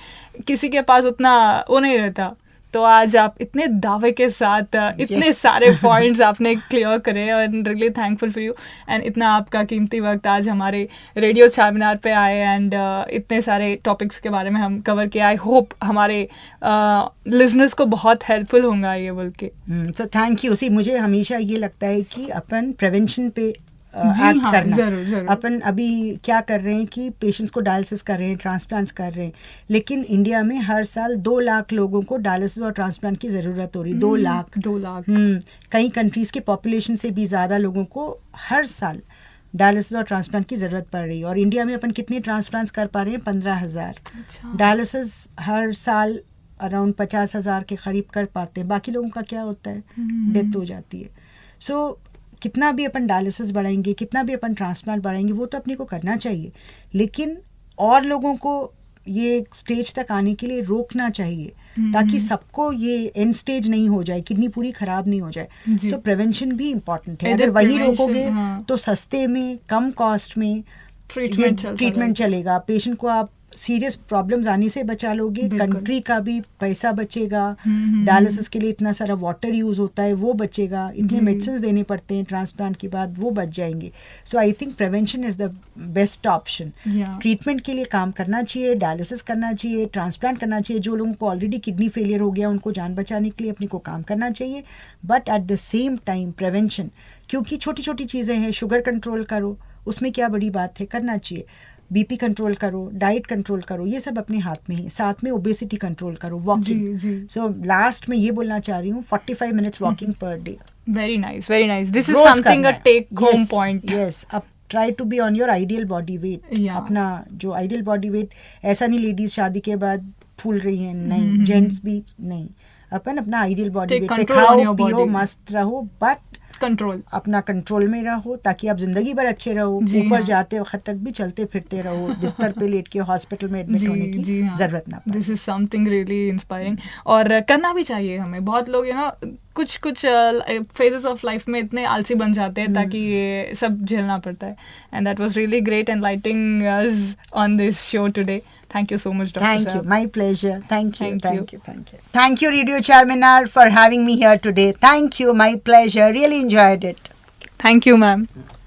किसी के पास उतना वो नहीं रहता. तो आज आप इतने दावे के साथ इतने सारे पॉइंट्स आपने क्लियर करे, and really thankful for you. And इतना आपका कीमती वक्त आज हमारे रेडियो चारमीनार पे आए, एंड इतने सारे टॉपिक्स के बारे में हम कवर किया. आई होप हमारे लिसनर्स को बहुत हेल्पफुल होगा ये बोल के. So thank you. सी मुझे हमेशा ये लगता है कि अपन प्रिवेंशन पे एक्ट करना. जरूर. अपन अभी क्या कर रहे हैं कि पेशेंट्स को डायलिसिस कर रहे हैं, ट्रांसप्लांट्स कर रहे हैं, लेकिन इंडिया में हर साल 2 लाख लोगों को डायलिसिस और ट्रांसप्लांट की ज़रूरत हो रही. 2 लाख. कई कंट्रीज़ के पॉपुलेशन से भी ज़्यादा लोगों को हर साल डायलिसिस और ट्रांसप्लांट की ज़रूरत पड़ रही है. और इंडिया में अपन कितने ट्रांसप्लांट्स कर पा रहे हैं? 15,000. डायलिसिस हर साल अराउंड 50,000 के करीब कर पाते हैं. बाकी लोगों का क्या होता है? डेथ हो जाती है. सो कितना भी अपन डायलिसिस बढ़ाएंगे, कितना भी अपन ट्रांसप्लांट बढ़ाएंगे, वो तो अपने को करना चाहिए, लेकिन और लोगों को ये स्टेज तक आने के लिए रोकना चाहिए, ताकि सबको ये एंड स्टेज नहीं हो जाए, किडनी पूरी खराब नहीं हो जाए. सो प्रिवेंशन भी इम्पोर्टेंट है. अगर वही रोकोगे तो सस्ते में, कम कॉस्ट में ट्रीटमेंट चलेगा. पेशेंट को आप सीरियस प्रॉब्लम्स आने से बचा लोगे, बिल्कुल। कंट्री का भी पैसा बचेगा, डायलिसिस के लिए इतना सारा वाटर यूज होता है वो बचेगा, इतने जी। मेडिसिन देने पड़ते हैं ट्रांसप्लांट के बाद, वो बच जाएंगे। So I think prevention is the best option. Yeah. Treatment के लिए काम करना चाहिए, डायलिसिस करना चाहिए, ट्रांसप्लांट करना चाहिए। जो लोगों को ऑलरेडी किडनी फेलियर हो गया उनको जान बचाने के लिए अपने को काम करना चाहिए, but at the same time prevention, क्योंकि छोटी छोटी चीज़ें हैं। शुगर कंट्रोल करो, उसमें क्या बड़ी बात है, करना चाहिए। बीपी कंट्रोल करो, डाइट कंट्रोल करो, ये सब अपने हाथ में है। साथ में ओबेसिटी कंट्रोल करो, वॉकिंग। जी। सो लास्ट में ये बोलना चाह रही हूँ, 45 minutes walking per day. Very nice, very nice. This is something a take home point. Yes, अब try to be on your ideal body weight. Yeah. अपना जो आइडियल बॉडी वेट, ऐसा नहीं लेडीज शादी के बाद फूल रही हैं, नहीं, जेंट्स भी नहीं, अपन अपना आइडियल बॉडी Take वेट पे control on खाओ your पियो body. मस्त रहो, बट Control. अपना कंट्रोल में रहो ताकि आप जिंदगी भर अच्छे रहो। जी ऊपर हाँ। जाते वक्त तक भी चलते फिरते रहो, बिस्तर पे लेट के हॉस्पिटल में एडमिट होने की हाँ. जरूरत ना पड़े। This is something really inspiring, और करना भी चाहिए हमें। बहुत लोग कुछ फेजेस ऑफ लाइफ में इतने आलसी बन जाते हैं ताकि ये सब झेलना पड़ता है। And that was really great enlightening us on this show today. Thank you so much doctor Thank you. साहब। My pleasure. Thank you. Thank Thank you. Thank you. Thank you, Radio Charminar, for having me here today. Thank you. My pleasure. Really enjoyed it. Thank you ma'am.